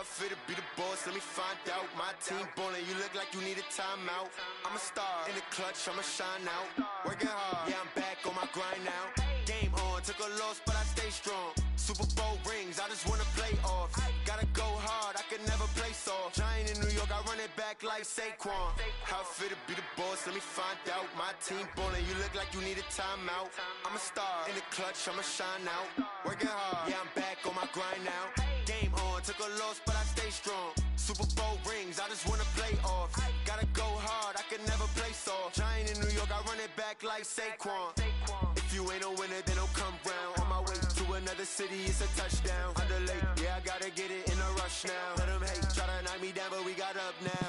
How it feel to be the boss, let me find out. My team ballin', you look like you need a timeout. I'm a star, in the clutch, I'ma shine out. Working hard, yeah, I'm back on my grind now. Game on, took a loss, but I stay strong. Super Bowl rings, I just wanna play off. Gotta go hard, I can never play soft. Giant in New York, I run it back like Saquon. How it feel to be the boss, let me find out. My team ballin', you look like you need a timeout. I'm a star, in the clutch, I'ma shine out. Working hard, yeah, I'm back on my grind now. Game on, took a loss, but I stay strong. Super Bowl rings, I just wanna play off. Gotta go hard, I can never play soft. Giant in New York, I run it back like Saquon. If you ain't a winner, then don't come round. On my way to another city, it's a touchdown. Underlay, yeah, I gotta get it in a rush now. Let them hate, try to knock me down, but we got up now.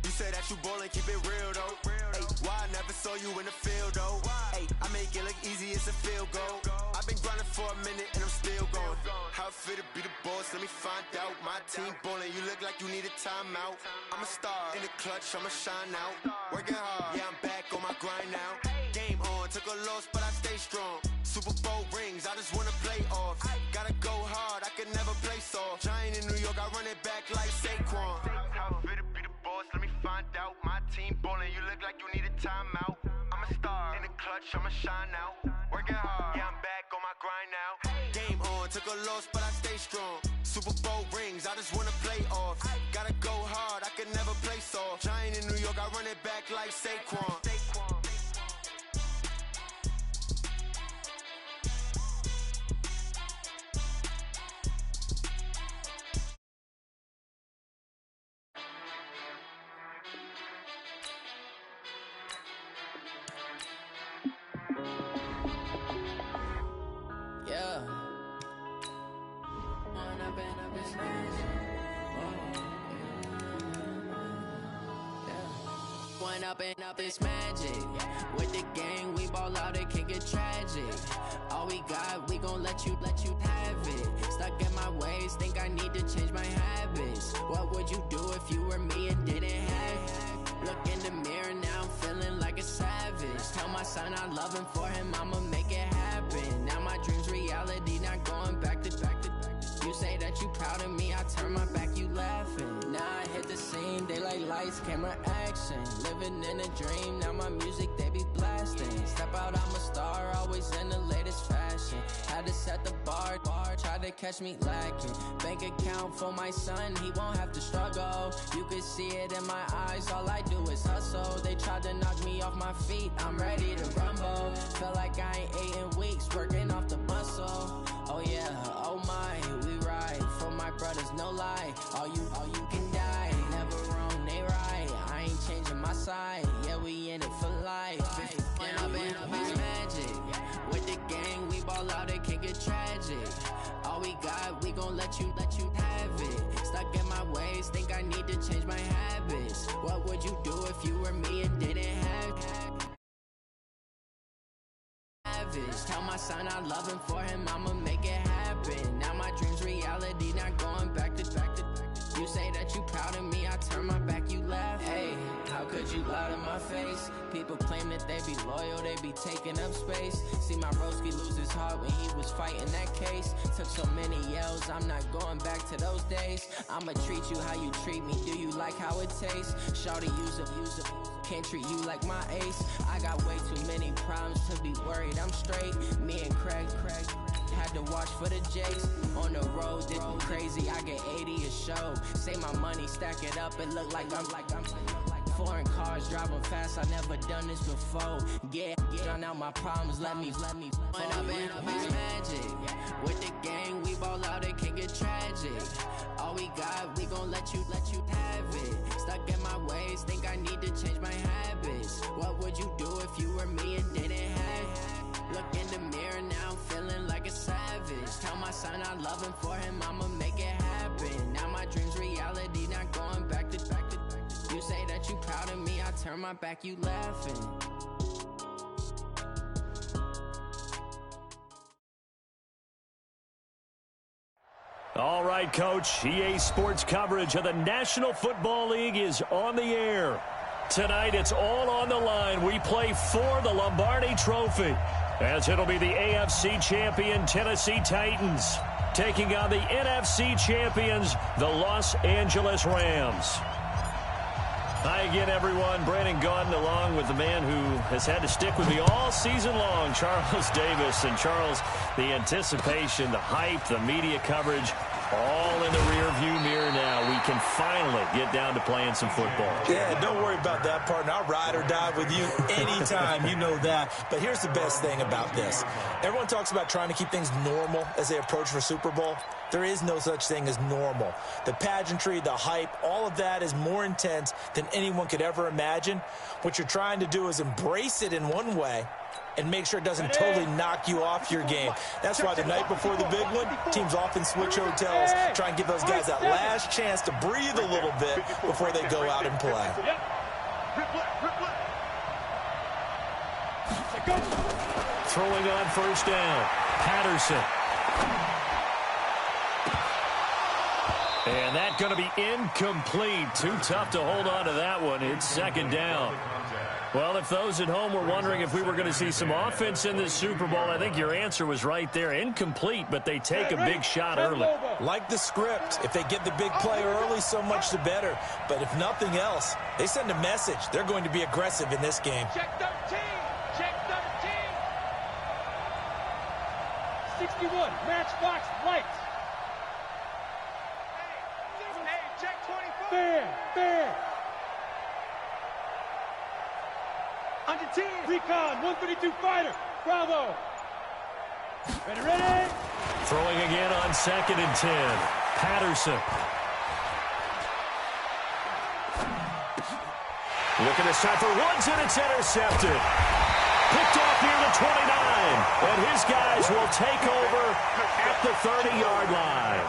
You say that you ballin', keep it real though. Ay, why I never saw you in the field though? Ay, I make it look easy, it's a field goal. I've been grinding for a minute and I'm still going. How it feel to be the boss, let me find out. My team ballin', you look like you need a timeout. I'm a star, in the clutch, I'ma shine out. Working hard, yeah, I'm back on my grind now. Game on, took a loss, but I stay strong. Super Bowl rings, I just wanna play off. Gotta go hard, I can never play soft. Giant in New York, I run it back like Saquon. How it feel to be the boss, let me find out. My team ballin', you look like you need a timeout. I'm a star, in the clutch, I'ma shine out. Working hard, yeah, I'm back on my grind now. Game on, took a loss, but I stay strong. Super Bowl rings, I just wanna play off. Gotta go hard, I can never play soft. Giant in New York, I run it back like Saquon. Up it's magic. With the gang, we ball out, it can get tragic. All we got, we gon' let you have it. Stuck in my ways, think I need to change my habits. What would you do if you were me and didn't have it? Look in the mirror, now I'm feeling like a savage. Tell my son I love him, for him I'ma make it happen. Now my dream's reality, not going back to. You say that you proud of me, I turn my back, you laughing. Now I hit the scene, daylight lights, camera action. Living in a dream, now my music, they be blasting. Step out, I'm a star, always in the latest fashion. Had to set the bar, tried to catch me lacking. Bank account for my son, he won't have to struggle. You can see it in my eyes, all I do is hustle. They tried to knock me off my feet, I'm ready to rumble. Feel like I ain't ate in weeks, working off the muscle. Oh yeah, oh my, we ride for my brothers, no lie. All you can die, never wrong, they right. I ain't changing my side, yeah, we in it for life. When I've been up, it's magic. With the gang, we ball out, it can get tragic. All we got, we gon' let you have it. Stuck in my ways, think I need to change my habits. What would you do if you were me and didn't have it? Tell my son I love him, for him I'ma make it happen. Now my dream's reality, not going back to. You say that you proud of me, I turn my back, you laugh. Hey, how could you lie to my face? People claim that they be loyal, they be taking up space. See my broski lose his heart when he was fighting that case. Took so many yells, I'm not going back to those days. I'ma treat you how you treat me, do you like how it tastes? Shawty, use it. Can't treat you like my ace. I got way too many problems to be worried, I'm straight. Me and Craig had to watch for the Jakes. On the road, this crazy, I get 80 a show. Say my money, stack it up, it look like I'm foreign cars, driving fast, I never done this before. Yeah, drown out my problems, let me. When I've been up, it's magic. With the gang, we ball out, it can get tragic. All we got, we gon' let you have it. Stuck in my ways, think I need to change my habits. What would you do if you were me and didn't have it? Look in the mirror, now I'm feeling like a savage. Tell my son I love him, for him I'ma make it happen. Now my dream's reality, not going back to. You say that you proud of me, I turn my back, you laughing. All right, Coach. EA Sports coverage of the National Football League is on the air. Tonight, it's all on the line. We play for the Lombardi Trophy, as it'll be the AFC champion Tennessee Titans taking on the NFC champions, the Los Angeles Rams. Hi again, everyone. Brandon Gaudin along with the man who has had to stick with me all season long, Charles Davis. And Charles, the anticipation, the hype, the media coverage, all in the rearview mirror now. We can finally get down to playing some football. Yeah, don't worry about that, partner. I'll ride or die with you anytime. You know that. But here's the best thing about this. Everyone talks about trying to keep things normal as they approach for Super Bowl. There is no such thing as normal. The pageantry, the hype, all of that is more intense than anyone could ever imagine. What you're trying to do is embrace it in one way and make sure it doesn't totally knock you off your game. That's why the night before the big one, teams often switch hotels, try and give those guys that last chance to breathe a little bit before they go out and play. Throwing on first down, Patterson. And that's going to be incomplete. Too tough to hold on to that one. It's second down. Well, if those at home were wondering if we were going to see some offense in this Super Bowl, I think your answer was right there. Incomplete, but they take a big shot early. Like the script. If they get the big play early, so much the better. But if nothing else, they send a message. They're going to be aggressive in this game. Check 13. Check 13. 61. Matchbox lights. Hey, check 24. Fair. Under 10. Recon, 132 fighter. Bravo. Ready. Throwing again on 2nd and 10. Patterson. Looking to start for Woods, and it's intercepted. Picked off near the 29. And his guys will take over at the 30-yard line.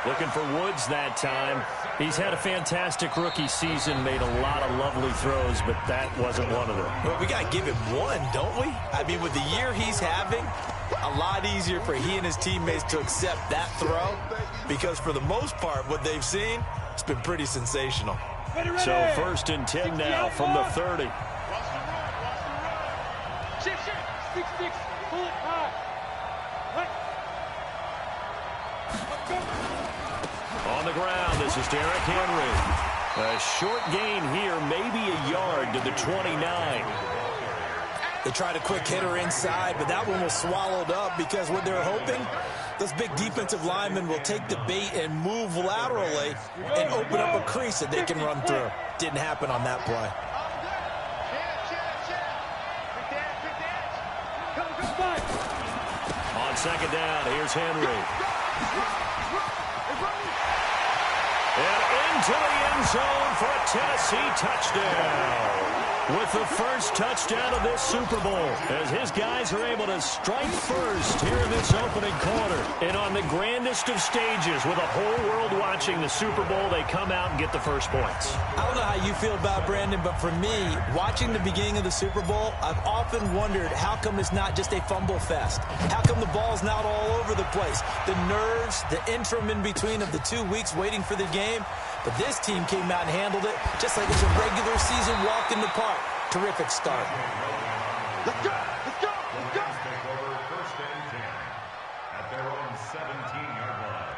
Looking for Woods that time. He's had a fantastic rookie season, made a lot of lovely throws, but that wasn't one of them. Well, we got to give him one, don't we? I mean, with the year he's having, a lot easier for he and his teammates to accept that throw, because for the most part, what they've seen, it's been pretty sensational. So 1st and 10 now from the 30. Shift. 6-6. Pull it high. On the ground, this is Derrick Henry. A short gain here, maybe a yard to the 29. They tried a quick hitter inside, but that one was swallowed up because what they're hoping, those big defensive linemen will take the bait and move laterally and open up a crease that they can run through. Didn't happen on that play. On 2nd down, here's Henry. And into the end zone for a Tennessee touchdown. With the first touchdown of this Super Bowl, as his guys are able to strike first here in this opening quarter. And on the grandest of stages, with a whole world watching the Super Bowl, they come out and get the first points. I don't know how you feel about Brandon, but for me, watching the beginning of the Super Bowl, I've often wondered how come it's not just a fumble fest? How come the ball's not all over the place? The nerves, the interim in between of the 2 weeks waiting for the game. But this team came out and handled it just like it's a regular season walk in the park. Terrific start. Let's go. Take over 1st and 10 at their own 17-yard line.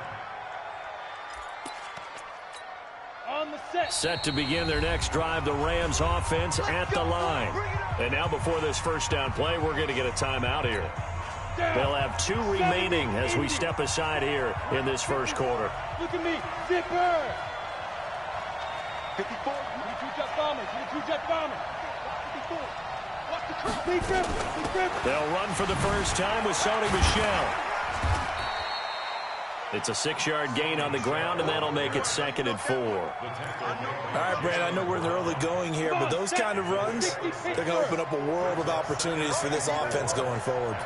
On the set. Set to begin their next drive, the Rams offense at the line. And now before this first down play, we're going to get a timeout here. They'll have 2 remaining as we step aside here in this first quarter. Look at me. Zipper. 54. 22-jet bomber. 54. Watch the curve. Big grip. They'll run for the first time with Sony Michel. It's a 6-yard gain on the ground, and that'll make it 2nd and 4. All right, Brad, I know we're in the early going here, but those kind of runs, they're going to open up a world of opportunities for this offense going forward.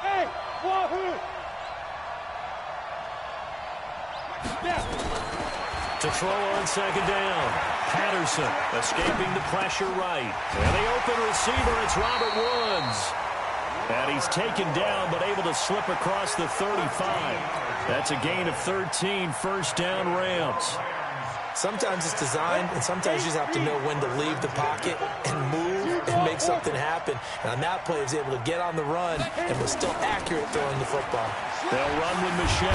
Hey, wahoo! To throw on 2nd down. Patterson escaping the pressure right. And the open receiver, it's Robert Woods. And he's taken down, but able to slip across the 35. That's a gain of 13, 1st down Rams. Sometimes it's designed, and sometimes you just have to know when to leave the pocket and move and make something happen. And on that play, he was able to get on the run and was still accurate throwing the football. They'll run with Michel.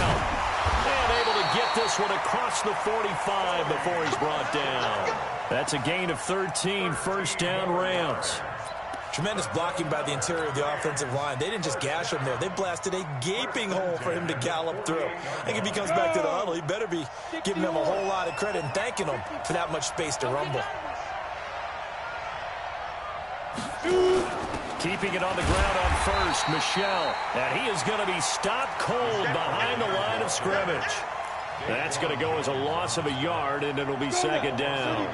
And able to get this one across the 45 before he's brought down. That's a gain of 13, first down Rams. Tremendous blocking by the interior of the offensive line. They didn't just gash him there. They blasted a gaping hole for him to gallop through. I think if he comes back to the huddle, he better be giving them a whole lot of credit and thanking them for that much space to rumble. Keeping it on the ground on first, Michel. And he is going to be stopped cold behind the line of scrimmage. That's going to go as a loss of a yard, and it'll be second down.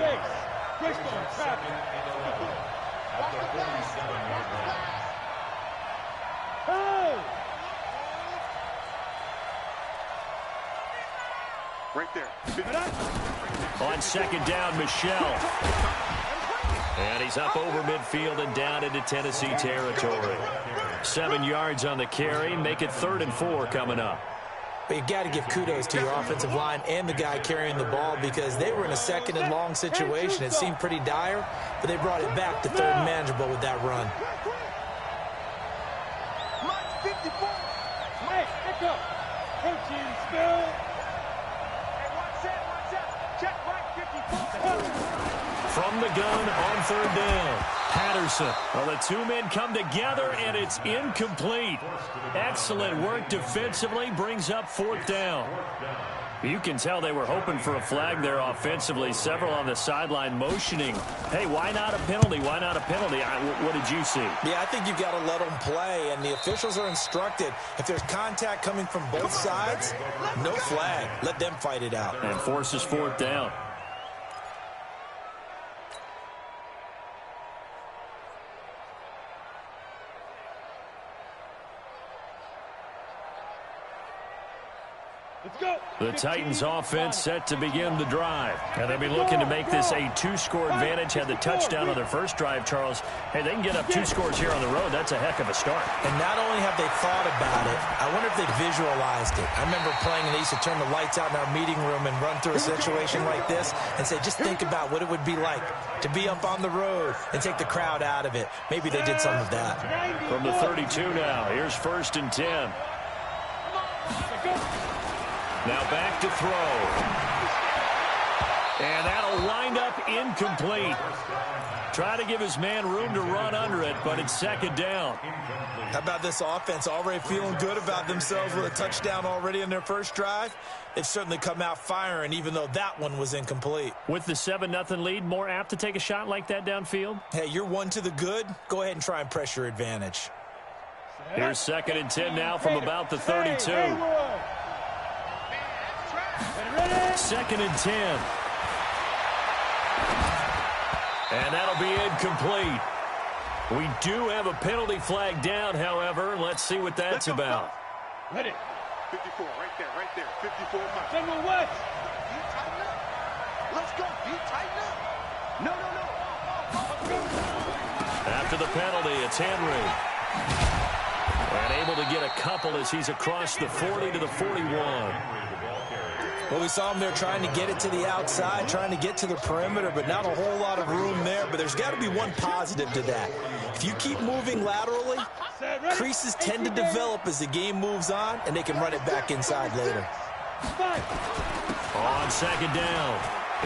Right there. On second down, Michel. And he's up over midfield and down into Tennessee territory. 7 yards on the carry. Make it 3rd and 4 coming up. But you got to give kudos to your offensive line and the guy carrying the ball because they were in a 2nd and long situation. It seemed pretty dire, but they brought it back to 3rd and manageable with that run. Hey, pick up. Coaching spill. Hey, watch that. Check right 54. From the gun on 3rd down. Patterson. Well, the two men come together, and it's incomplete. Excellent work defensively. Brings up 4th down. You can tell they were hoping for a flag there offensively. Several on the sideline motioning. Hey, why not a penalty? Why not a penalty? What did you see? Yeah, I think you've got to let them play, and the officials are instructed. If there's contact coming from both sides, no flag. Let them fight it out. And forces 4th down. The Titans offense set to begin the drive. And they'll be looking to make this a 2-score advantage. Had the touchdown on their first drive, Charles. Hey, they can get up 2 scores here on the road. That's a heck of a start. And not only have they thought about it, I wonder if they visualized it. I remember playing and they used to turn the lights out in our meeting room and run through a situation like this and say, just think about what it would be like to be up on the road and take the crowd out of it. Maybe they did some of that. From the 32 now, here's 1st and 10. Now back to throw. And that'll wind up incomplete. Try to give his man room to run under it, but it's 2nd down. How about this offense already feeling good about themselves with a touchdown already in their first drive? They've certainly come out firing, even though that one was incomplete. With the 7-0 lead, more apt to take a shot like that downfield? Hey, you're 1 to the good. Go ahead and try and press your advantage. Here's 2nd and 10 now from about the 32. 2nd and 10. And that'll be incomplete. We do have a penalty flag down, however. Let's see what that's about. Ready. 54, right there. 54 miles. General West. Let's go. Tighten up. No. After the penalty, it's Henry. And able to get a couple as he's across the 40 to the 41. Well, we saw him there trying to get it to the outside, trying to get to the perimeter, but not a whole lot of room there. But there's got to be one positive to that. If you keep moving laterally, creases tend to develop as the game moves on, and they can run it back inside later. On 2nd down,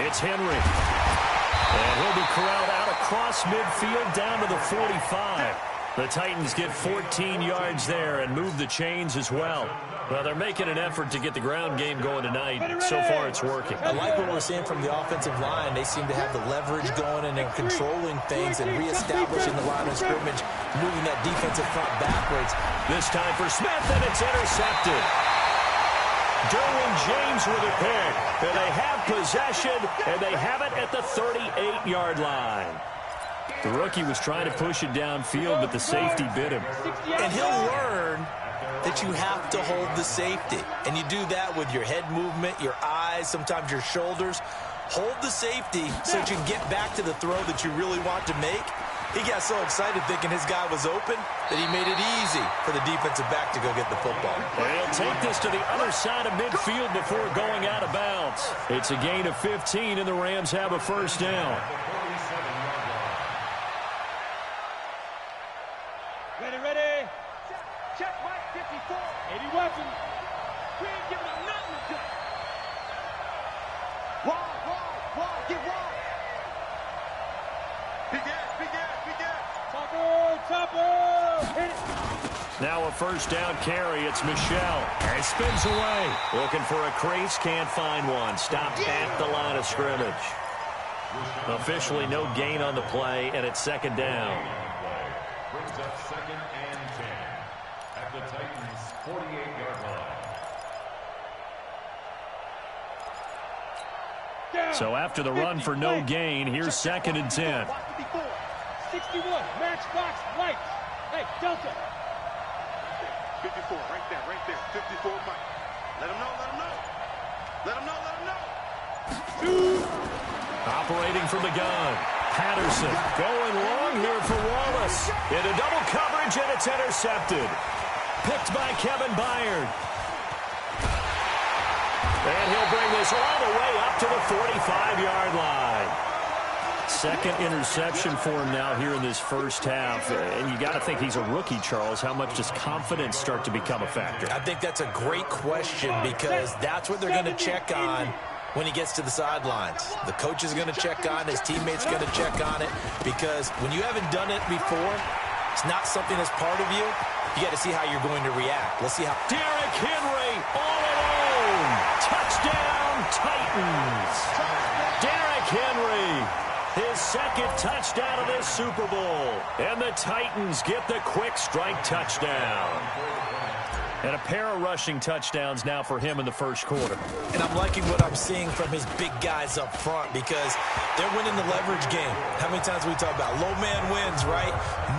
it's Henry. And he'll be corralled out across midfield down to the 45. The Titans get 14 yards there and move the chains as well. Well, they're making an effort to get the ground game going tonight. So far, it's working. I like what we're seeing from the offensive line. They seem to have the leverage going, and they're controlling things and reestablishing the line of scrimmage, moving that defensive front backwards. This time for Smith, and it's intercepted. Derwin James with a pick. And they have possession, and they have it at the 38-yard line. The rookie was trying to push it downfield, but the safety bit him. And he'll learn that you have to hold the safety. And you do that with your head movement, your eyes, sometimes your shoulders. Hold the safety so that you can get back to the throw that you really want to make. He got so excited thinking his guy was open that he made it easy for the defensive back to go get the football. They'll take this to the other side of midfield before going out of bounds. It's a gain of 15, and the Rams have a first down. Ready. Check right, 54. 80 weapons. We ain't giving them nothing to do. Wide, get wide. Big ass. Topper. Hit it. Now a first down carry. It's Michelle. And he spins away. Looking for a crease. Can't find one. Stopped at the line of scrimmage. Officially no gain on the play, and it's second down. Brings up 2nd and 10 at the Titans' 48-yard line. So after the run for no gain, here's 2nd and 10. 61, matchbox lights. Hey, Delta. 54, right there. 54, Mike. Let him know. Operating from the gun. Patterson going long here for Wallace. Into double coverage, and it's intercepted. Picked by Kevin Byard. And he'll bring this all the way up to the 45-yard line. Second interception for him now here in this first half. And you got to think he's a rookie, Charles. How much does confidence start to become a factor? I think that's a great question because that's what they're going to check on when he gets to the sidelines. The coach is going to check on it. His teammates going to check on it because when you haven't done it before, it's not something that's part of you. You got to see how you're going to react. Let's see how. Derrick Henry all alone. Touchdown, Titans. Derrick Henry, his second touchdown of this Super Bowl. And the Titans get the quick strike touchdown. And a pair of rushing touchdowns now for him in the first quarter. And I'm liking what I'm seeing from his big guys up front because they're winning the leverage game. How many times we talk about low man wins, right?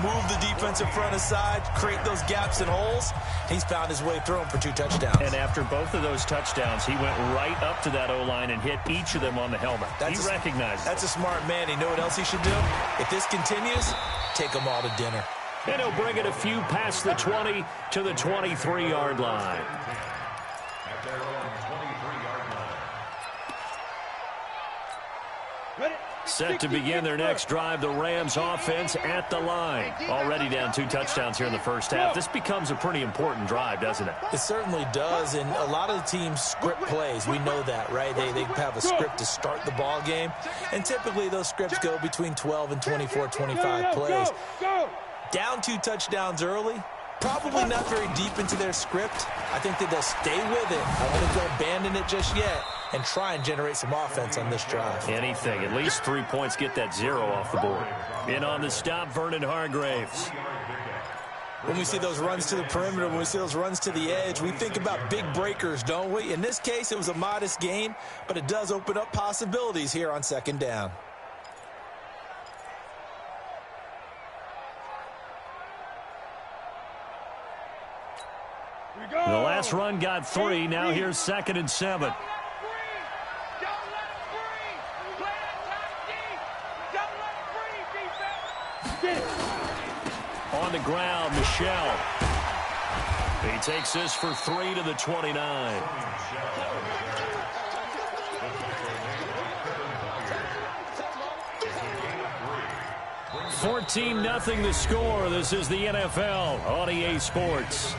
Move the defensive front aside, create those gaps and holes. He's found his way through them for 2 touchdowns. And after both of those touchdowns, he went right up to that O-line and hit each of them on the helmet. He recognizes it. That's a smart man. You know what else he should do? If this continues, take them all to dinner. And he'll bring it a few past the 20 to the 23-yard line. At their own 23-yard line. Set to begin their next drive, the Rams offense at the line. Already down 2 touchdowns here in the first half. This becomes a pretty important drive, doesn't it? It certainly does, and a lot of the teams script plays. We know that, right? They have a script to start the ball game, and typically those scripts go between 12 and 24, 25 plays. Down 2 touchdowns early, probably not very deep into their script. I think that they'll stay with it. I don't think they'll abandon it just yet and try and generate some offense on this drive. Anything. At least 3 points, get that 0 off the board. In on the stop, Vernon Hargraves. When we see those runs to the perimeter, when we see those runs to the edge, we think about big breakers, don't we? In this case, it was a modest gain, but it does open up possibilities here on second down. The last run got 3. Now here's 2nd and 7. On the ground, Michelle. He takes this for 3 to the 29. 14-0 the score. This is the NFL on EA Sports.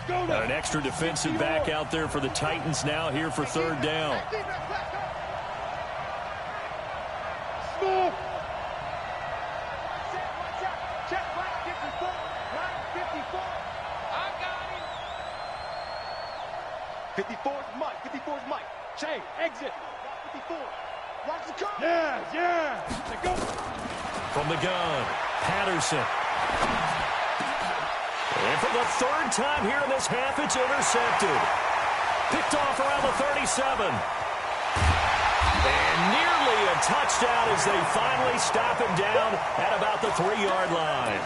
An extra defensive back out there for the Titans now here for 3rd down. Jay, exit. 54. Watch the car. Yeah. Go. From the gun, Patterson. And for the 3rd time here in this half, it's intercepted. Picked off around the 37. And nearly a touchdown as they finally stop him down at about the 3-yard line.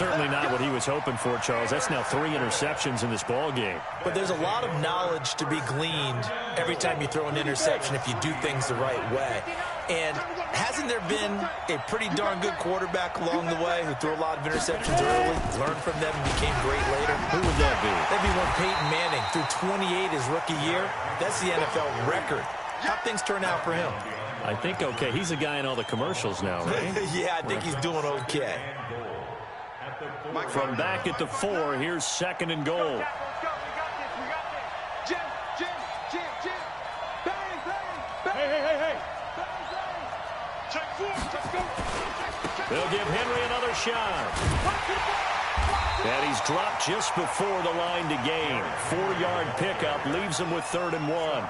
certainly not what he was hoping for, Charles. That's now 3 interceptions in this ball game. But there's a lot of knowledge to be gleaned every time you throw an interception if you do things the right way. And hasn't there been a pretty darn good quarterback along the way who threw a lot of interceptions early, learned from them, and became great later? Who would that be? That'd be one Peyton Manning. Threw 28 his rookie year. That's the NFL record. How'd things turn out for him? I think okay. He's a guy in all the commercials now, right? Yeah, I think he's doing okay. From back at the 4, here's 2nd and goal. We got this. Jim. Bang. Hey. Bang. Check 4. Let's go. They'll give Henry another shot. And he's dropped just before the line to gain. 4-yard pickup leaves him with 3rd and 1.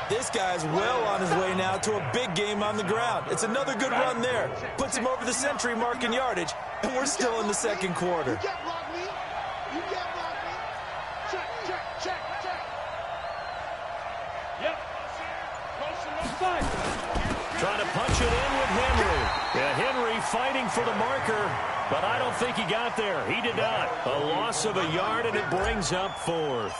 This guy's well on his way now to a big game on the ground. It's another good run there. Puts him over the century mark in yardage, and we're still in the second quarter. You can't block me. Check. Yep. Close enough side. Trying to punch it in with Henry. Yeah, Henry fighting for the marker, but I don't think he got there. He did not. A loss of a yard, and it brings up 4th.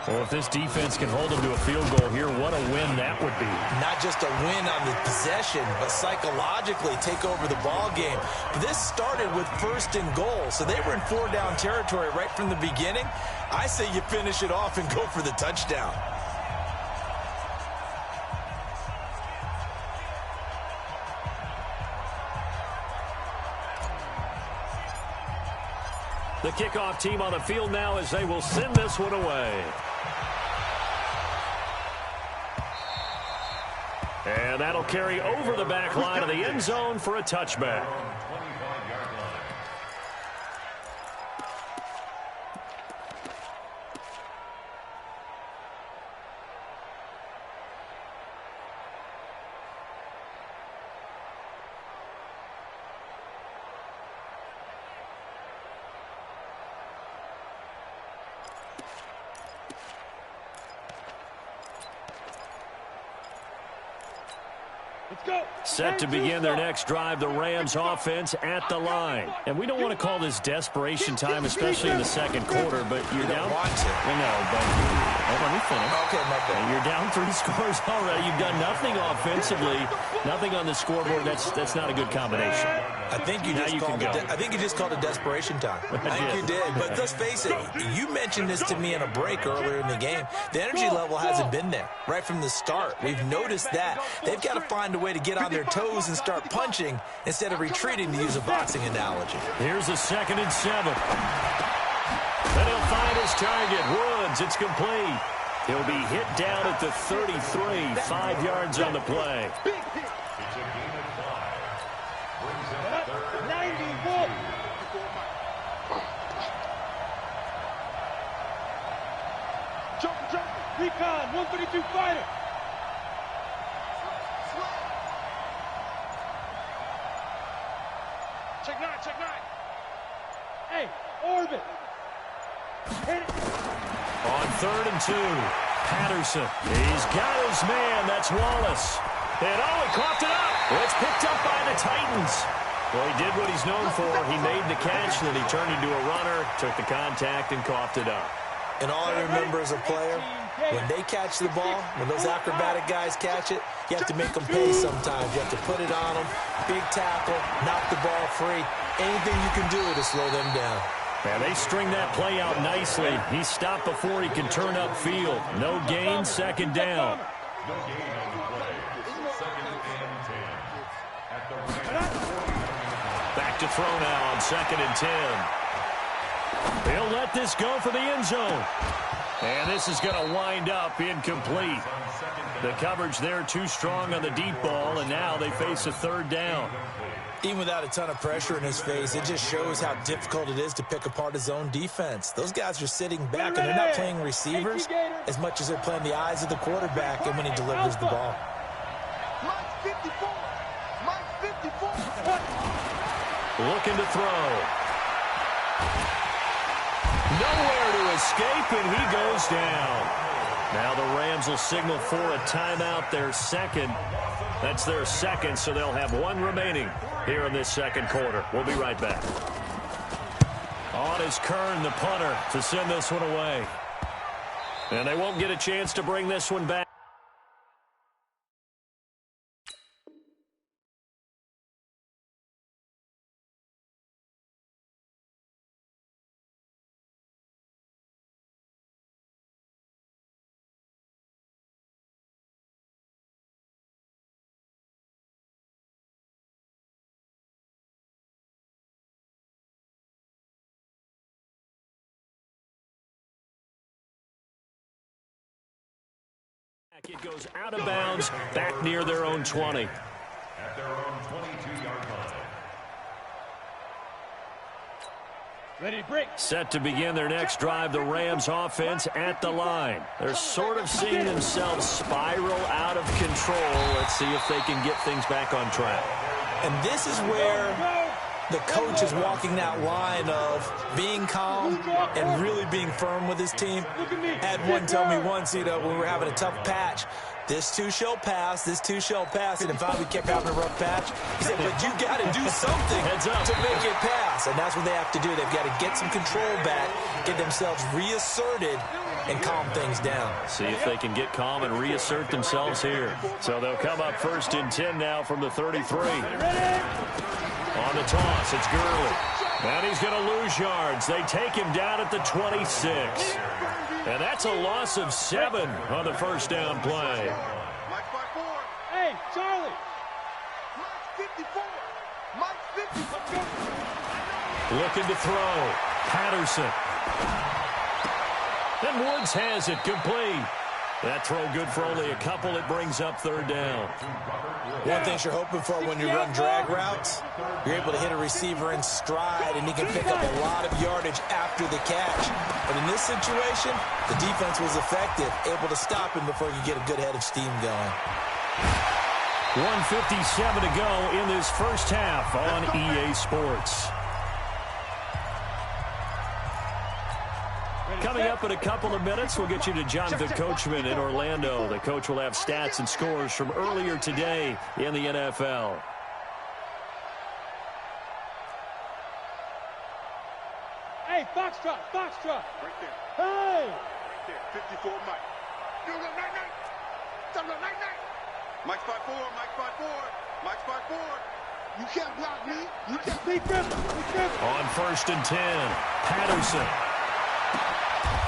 Well, if this defense can hold them to a field goal here, what a win that would be. Not just a win on the possession, but psychologically take over the ball game. This started with 1st and goal, so they were in 4-down territory right from the beginning. I say you finish it off and go for the touchdown. The kickoff team on the field now as they will send this one away. And that'll carry over the back line of the end zone for a touchback. Set to begin their next drive, the Rams offense at the line. And we don't want to call this desperation time, especially in the second quarter, but you're down. Watch it. No, but let me finish. Okay, my bad. You're down 3 scores already. You've done nothing offensively, nothing on the scoreboard. That's not a good combination. I think you just called it desperation time. I think you did. But let's face it, you mentioned this to me in a break earlier in the game. The energy level hasn't been there right from the start. We've noticed that. They've got to find a way to get on their toes and start punching instead of retreating, to use a boxing analogy. Here's a 2nd and 7. Then he'll find his target. Woods, it's complete. He'll be hit down at the 33, 5 yards on the play. It's a gain of 5. Brings up 3rd. 91. Jump. Recon, 132 fighter. Check 9. Hey, orbit. Hit it. On 3rd and 2, Patterson. He's got his man. That's Wallace. And he coughed it up. It's picked up by the Titans. Well, he did what he's known for. He made the catch, then he turned into a runner, took the contact, and coughed it up. And all I remember as a player, when they catch the ball, when those acrobatic guys catch it, you have to make them pay sometimes. You have to put it on them, big tackle, knock the ball free. Anything you can do to slow them down. Yeah, they string that play out nicely. He stopped before he can turn upfield. No gain, 2nd down. No gain on the play. 2nd and 10. At the Rams. Back to throw now on 2nd and 10. He'll let this go for the end zone. And this is going to wind up incomplete. The coverage there too strong on the deep ball, and now they face a 3rd down. Even without a ton of pressure in his face, it just shows how difficult it is to pick apart his own defense. Those guys are sitting back, and they're not playing receivers as much as they're playing the eyes of the quarterback and when he delivers the ball. Mike 54. Looking to throw. Nowhere to escape, and he goes down. Now the Rams will signal for a timeout, their 2nd. That's their 2nd, so they'll have 1 remaining here in this 2nd quarter. We'll be right back. On is Kern, the punter, to send this one away. And they won't get a chance to bring this one back. It goes out of bounds, back near their own 20. At their own 22-yard line. Ready to break. Set to begin their next drive, the Rams offense at the line. They're sort of seeing themselves spiral out of control. Let's see if they can get things back on track. And this is where the coach is walking that line of being calm and really being firm with his team. Had one tell me once, when we were having a tough patch, this too shall pass, this too shall pass. And if we kept having a rough patch, he said, but you got to do something to make it pass. And that's what they have to do. They've got to get some control back, get themselves reasserted, and calm things down. See if they can get calm and reassert themselves here. So they'll come up 1st and 10 now from the 33. On the toss, it's Gurley. And he's going to lose yards. They take him down at the 26. And that's a loss of 7 on the first down play. Hey, Charlie. Mike 54. Mike 54. Looking to throw. Patterson. And Woods has it complete. That throw good for only a couple. It brings up 3rd down. One thing you're hoping for when you run drag routes, you're able to hit a receiver in stride, and he can pick up a lot of yardage after the catch. But in this situation, the defense was effective, able to stop him before he could get a good head of steam going. 1:57 to go in this first half on EA Sports. Coming up in a couple of minutes, we'll get you to Jonathan Coachman in Orlando. The coach will have stats and scores from earlier today in the NFL. Hey, Foxtrot, Foxtrot. Right there. Hey. Right there, 54 Mike. You go night-night. Tell them night-night. Mike spot 4, Mike spot 4. Mike spot 4. You can't block me. You can't be Griffin. On 1st and 10, Patterson.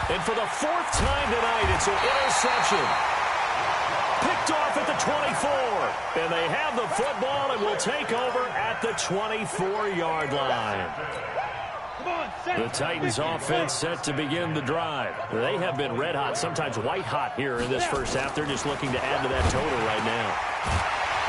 And for the 4th time tonight, it's an interception. Picked off at the 24. And they have the football and will take over at the 24-yard line. The Titans offense set to begin the drive. They have been red hot, sometimes white hot here in this first half. They're just looking to add to that total right now.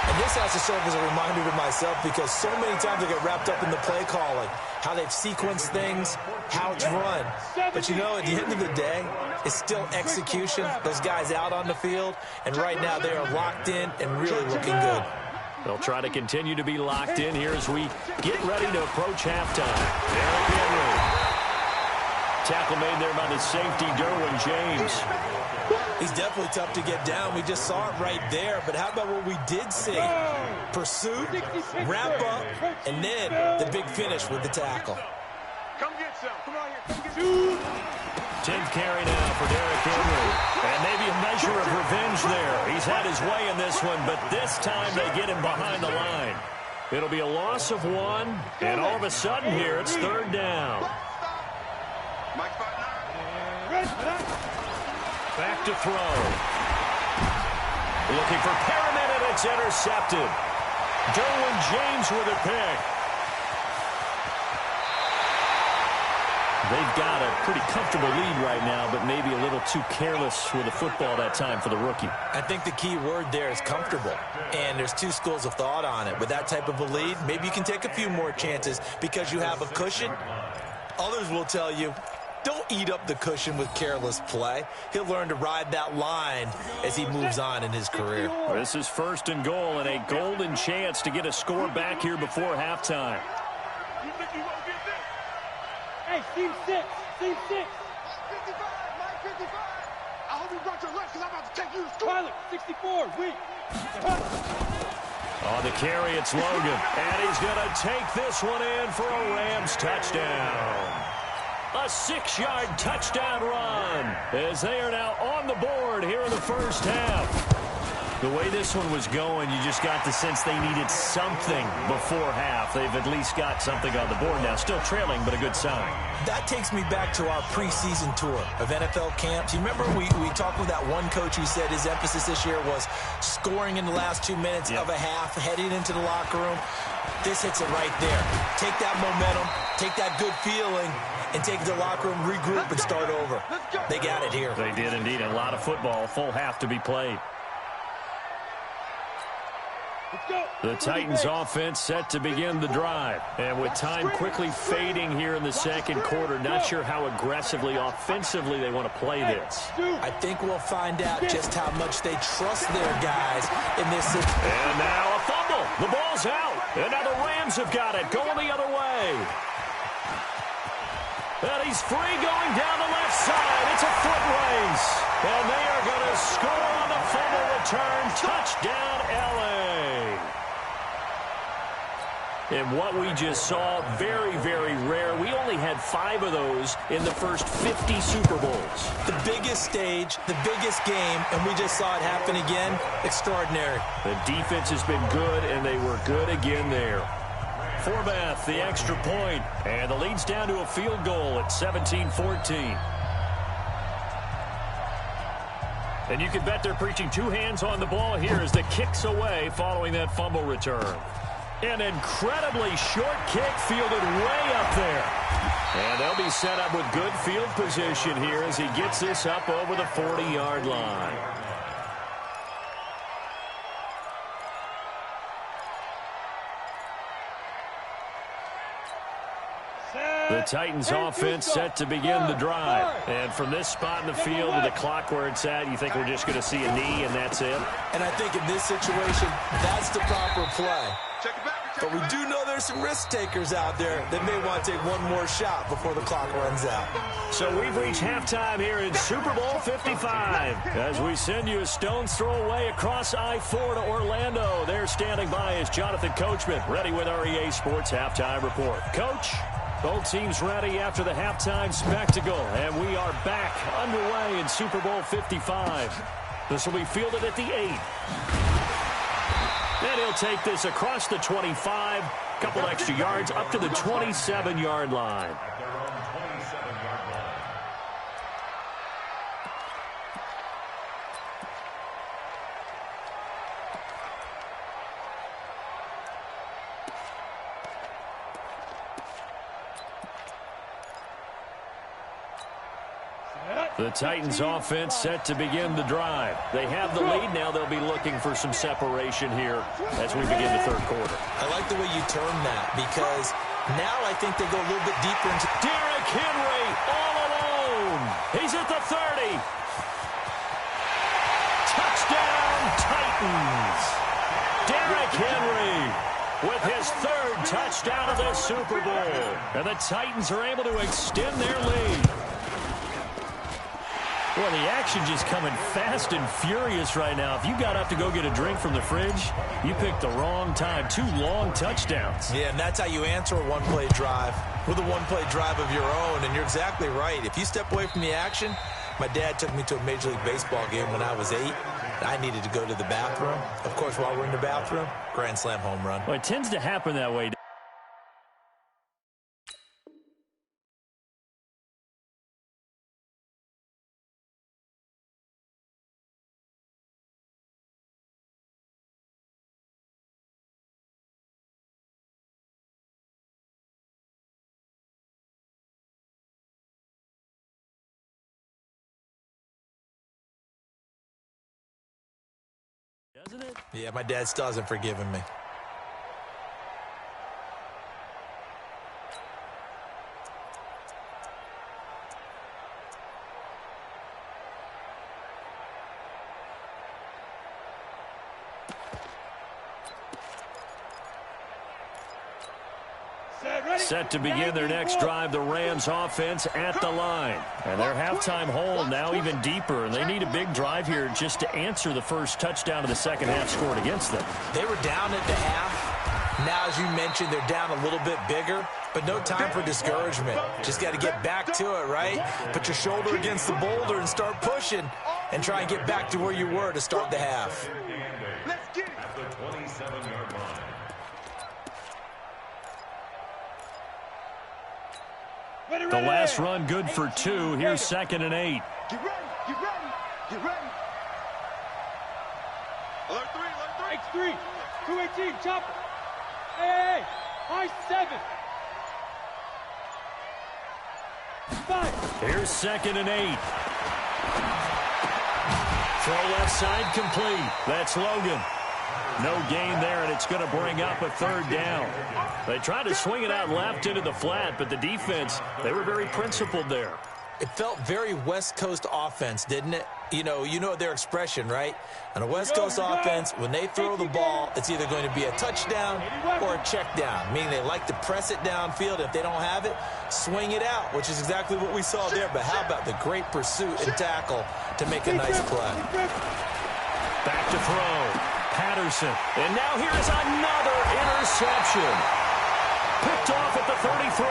And this has to serve as a reminder to myself because so many times I get wrapped up in the play calling, how they've sequenced things, how it's run. But, at the end of the day, it's still execution. Those guys out on the field, and right now they are locked in and really looking good. They'll try to continue to be locked in here as we get ready to approach halftime. Derrick Henry. Tackle made there by the safety, Derwin James. He's definitely tough to get down. We just saw it right there. But how about what we did see? Pursuit, wrap up, and then the big finish with the tackle. Come get some. Come on here. Come get some. 10th carry now for Derrick Henry. And maybe a measure of revenge there. He's had his way in this one, but this time they get him behind the line. It'll be a loss of 1, and all of a sudden here it's 3rd down. Back to throw. Looking for Perriman, and it's intercepted. Derwin James with a pick. They've got a pretty comfortable lead right now, but maybe a little too careless with the football that time for the rookie. I think the key word there is comfortable, and there's 2 schools of thought on it. With that type of a lead, maybe you can take a few more chances because you have a cushion. Others will tell you, don't eat up the cushion with careless play. He'll learn to ride that line as he moves on in his career. This is 1st and goal and a golden chance to get a score back here before halftime. You think you won't get this? Hey, Steve 6. Steve 6. Mike 55. Mike 55. I hope you brought your lunch because I'm about to take you to school. Pilot, 64. Weak. On the carry, it's Logan. And he's going to take this one in for a Rams touchdown. A 6-yard touchdown run as they are now on the board here in the first half. The way this one was going, you just got the sense they needed something before half. They've at least got something on the board now. Still trailing, but a good sign. That takes me back to our preseason tour of NFL camps. You remember we talked with that one coach who said his emphasis this year was scoring in the last 2 minutes of a half, heading into the locker room. This hits it right there. Take that momentum, take that good feeling, and take it to the locker room, regroup, and start over. They got it here. They did indeed. A lot of football, full half to be played. The Titans offense set to begin the drive. And with time quickly fading here in the second quarter, not sure how aggressively, offensively they want to play this. I think we'll find out just how much they trust their guys in this situation. And now a fumble. The ball's out. And now the Rams have got it, going the other way. And he's free going down the left side. It's a foot race. And they are going to score on the fumble return. Touchdown, L.A. And what we just saw, very, very rare. We only had 5 of those in the first 50 Super Bowls. The biggest stage, the biggest game, and we just saw it happen again. Extraordinary. The defense has been good, and they were good again there. Forbath, the extra point, and the lead's down to a field goal at 17-14. And you can bet they're preaching 2 hands on the ball here as the kick's away following that fumble return. An incredibly short kick fielded way up there. And they'll be set up with good field position here as he gets this up over the 40-yard line. The Titans offense set to begin the drive. And from this spot in the field with the clock where it's at, you think we're just going to see a knee and that's it? And I think in this situation, that's the proper play. But we do know there's some risk takers out there that may want to take one more shot before the clock runs out. So we've reached halftime here in Super Bowl 55. As we send you a stone's throw away across I-4 to Orlando. There standing by is Jonathan Coachman, ready with our EA Sports Halftime Report. Coach? Both teams ready after the halftime spectacle, and we are back underway in Super Bowl 55. This will be fielded at the 8. And he'll take this across the 25, couple extra yards up to the 27-yard line. The Titans offense set to begin the drive. They have the lead now. They'll be looking for some separation here as we begin the third quarter. I like the way you term that because now I think they go a little bit deeper into... Derrick Henry all alone. He's at the 30. Touchdown Titans. Derrick Henry with his 3rd touchdown of the Super Bowl. And the Titans are able to extend their lead. Well, the action just coming fast and furious right now. If you got up to go get a drink from the fridge, you picked the wrong time. 2 long touchdowns. Yeah, and that's how you answer a one-play drive with a one-play drive of your own. And you're exactly right. If you step away from the action, my dad took me to a Major League Baseball game when I was 8. I needed to go to the bathroom. Of course, while we're in the bathroom, grand slam home run. Well, it tends to happen that way. Doesn't it? Yeah, my dad still hasn't forgiven me. Set to begin their next drive, the Rams offense at the line. And their halftime hole now even deeper, and they need a big drive here just to answer the first touchdown of the second half scored against them. They were down at the half. Now, as you mentioned, they're down a little bit bigger, but no time for discouragement. Just got to get back to it, right? Put your shoulder against the boulder and start pushing and try and get back to where you were to start the half. Let's get it. At the 27-yard line. The last run good for 2. Here's 2nd and 8. Get ready, get ready, get ready. Alert 3, alert 3. X3, 218, chopper. Hey, high 7. 5. Here's 2nd and 8. Throw left side complete. That's Logan. No gain there, and it's going to bring up a 3rd down. They tried to swing it out left into the flat, but the defense, they were very principled there. It felt very West Coast offense, didn't it? You know their expression, right? On a West Coast offense, when they throw the ball, it's either going to be a touchdown or a check down, meaning they like to press it downfield. If they don't have it, swing it out, which is exactly what we saw there. But how about the great pursuit and tackle to make a nice play? Back to throw. Patterson. And now here's another interception. Picked off at the 33.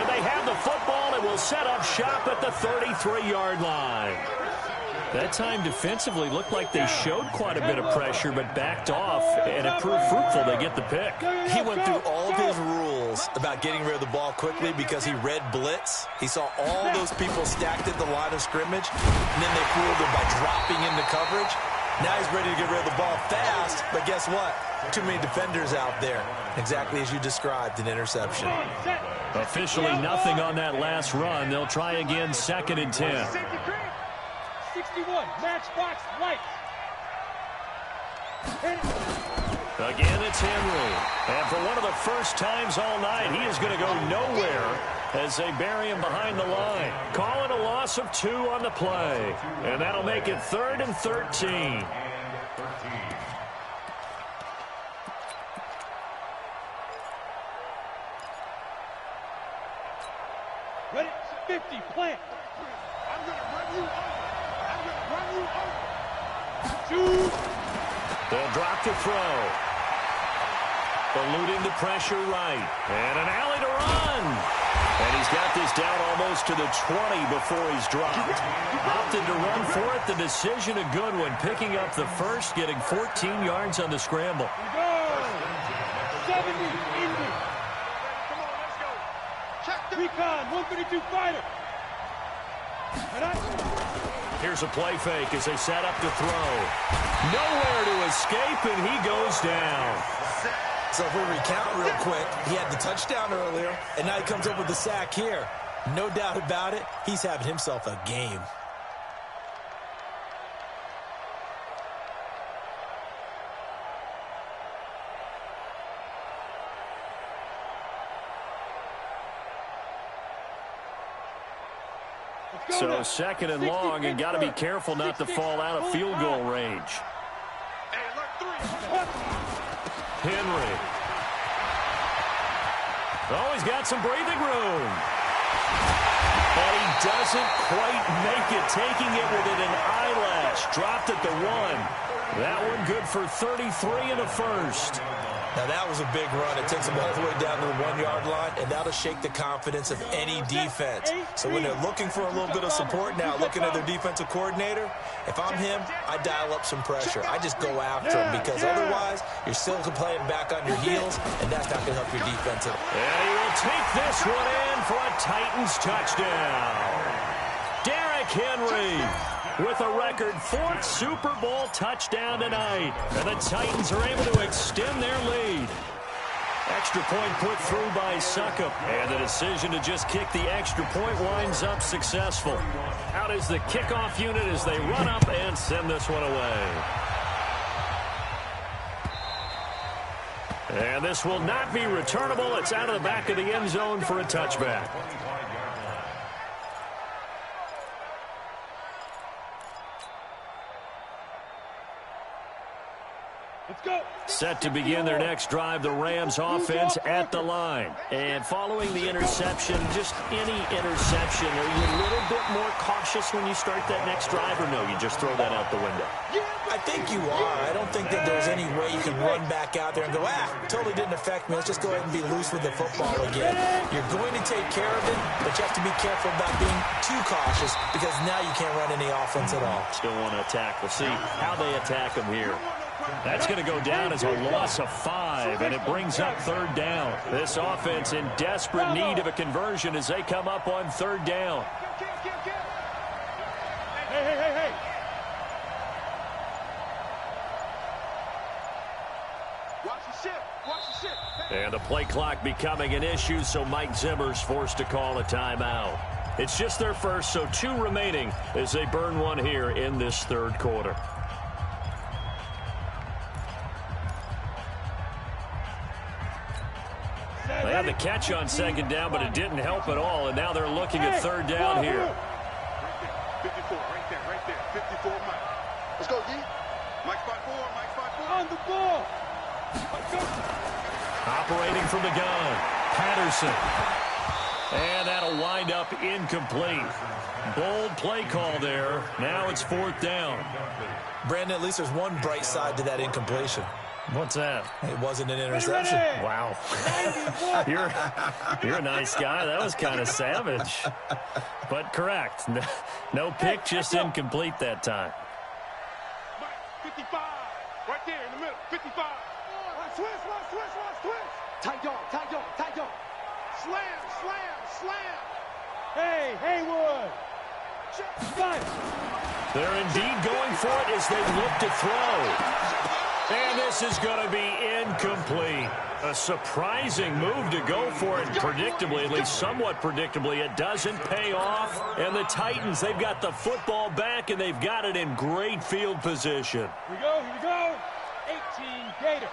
And they have the football and will set up shop at the 33-yard line. That time defensively looked like they showed quite a bit of pressure but backed off, and it proved fruitful. They get the pick. He went through all of his rules about getting rid of the ball quickly because he read blitz. He saw all those people stacked at the line of scrimmage, and then they fooled him by dropping into coverage. Now he's ready to get rid of the ball fast, but guess what? Too many defenders out there. Exactly as you described, an interception. Officially nothing on that last run. They'll try again, 2nd and 10. 61, matchbox lights. Again, it's Henry. And for one of the first times all night, he is going to go nowhere as they bury him behind the line. Call it a loss of 2 on the play. And that'll make it 3rd and 13. Ready, 50, plant. I'm going to run you over. I'm going to run you over. 2. They'll drop to throw. Eluding the pressure right. And an alley to run. And he's got this down almost to the 20 before he's dropped. Opted to run for it. The decision a good one. Picking up the first, getting 14 yards on the scramble. Go. 70, Indy. Come on, let's go. Check the Recon, 132 fighter. Here's a play fake as they set up to throw. Nowhere to escape, and he goes down. So if we recount real quick, he had the touchdown earlier, and now he comes up with the sack here. No doubt about it, he's having himself a game. So 2nd and long, and got to be careful not to fall out of field goal range. Hey, alert 3. Henry. Oh, he's got some breathing room. And he doesn't quite make it, taking it within an eyelash. Dropped at the 1. That one good for 33 in the first. Now, that was a big run. It takes them all the way down to the 1-yard line, and that'll shake the confidence of any defense. So when they're looking for a little bit of support now, looking at their defensive coordinator, if I'm him, I dial up some pressure. I just go after him because otherwise you're still playing back on your heels, and that's not going to help your defense. And he will take this one in for a Titans touchdown. Derrick Henry with a record 4th Super Bowl touchdown tonight. And the Titans are able to extend their lead. Extra point put through by Succop. And the decision to just kick the extra point winds up successful. Out is the kickoff unit as they run up and send this one away. And this will not be returnable. It's out of the back of the end zone for a touchback. Set to begin their next drive, the Rams offense at the line. And following the interception, just any interception, are you a little bit more cautious when you start that next drive, or no, you just throw that out the window? I think you are. I don't think that there's any way you can run back out there and go, totally didn't affect me. Let's just go ahead and be loose with the football again. You're going to take care of it, but you have to be careful about being too cautious because now you can't run any offense at all. Still want to attack. We'll see how they attack him here. That's going to go down as a loss of 5, and it brings up 3rd down. This offense in desperate need of a conversion as they come up on 3rd down. Hey. And the play clock becoming an issue, so Mike Zimmer's forced to call a timeout. It's just their first, so 2 remaining as they burn one here in this 3rd quarter. They had the catch on 2nd down, but it didn't help at all, and now they're looking at 3rd down here. 54, right there, 54, Mike. Let's go, D. Mike spot 4, Mike spot 4. On the ball. Operating from the gun, Patterson. And that'll wind up incomplete. Bold play call there. Now it's 4th down. Brandon, at least there's one bright side to that incompletion. What's that? It wasn't an interception. Wow. You're a nice guy. That was kind of savage. But correct. No pick, just incomplete that time. 55. Right there in the middle. 55. Switch. Tight dog. Slam. Hey, Haywood. They're indeed going for it as they look to throw. And this is going to be incomplete. A surprising move to go for it. Predictably, at least somewhat predictably, it doesn't pay off. And the Titans, they've got the football back, and they've got it in great field position. Here we go. 18 Gator.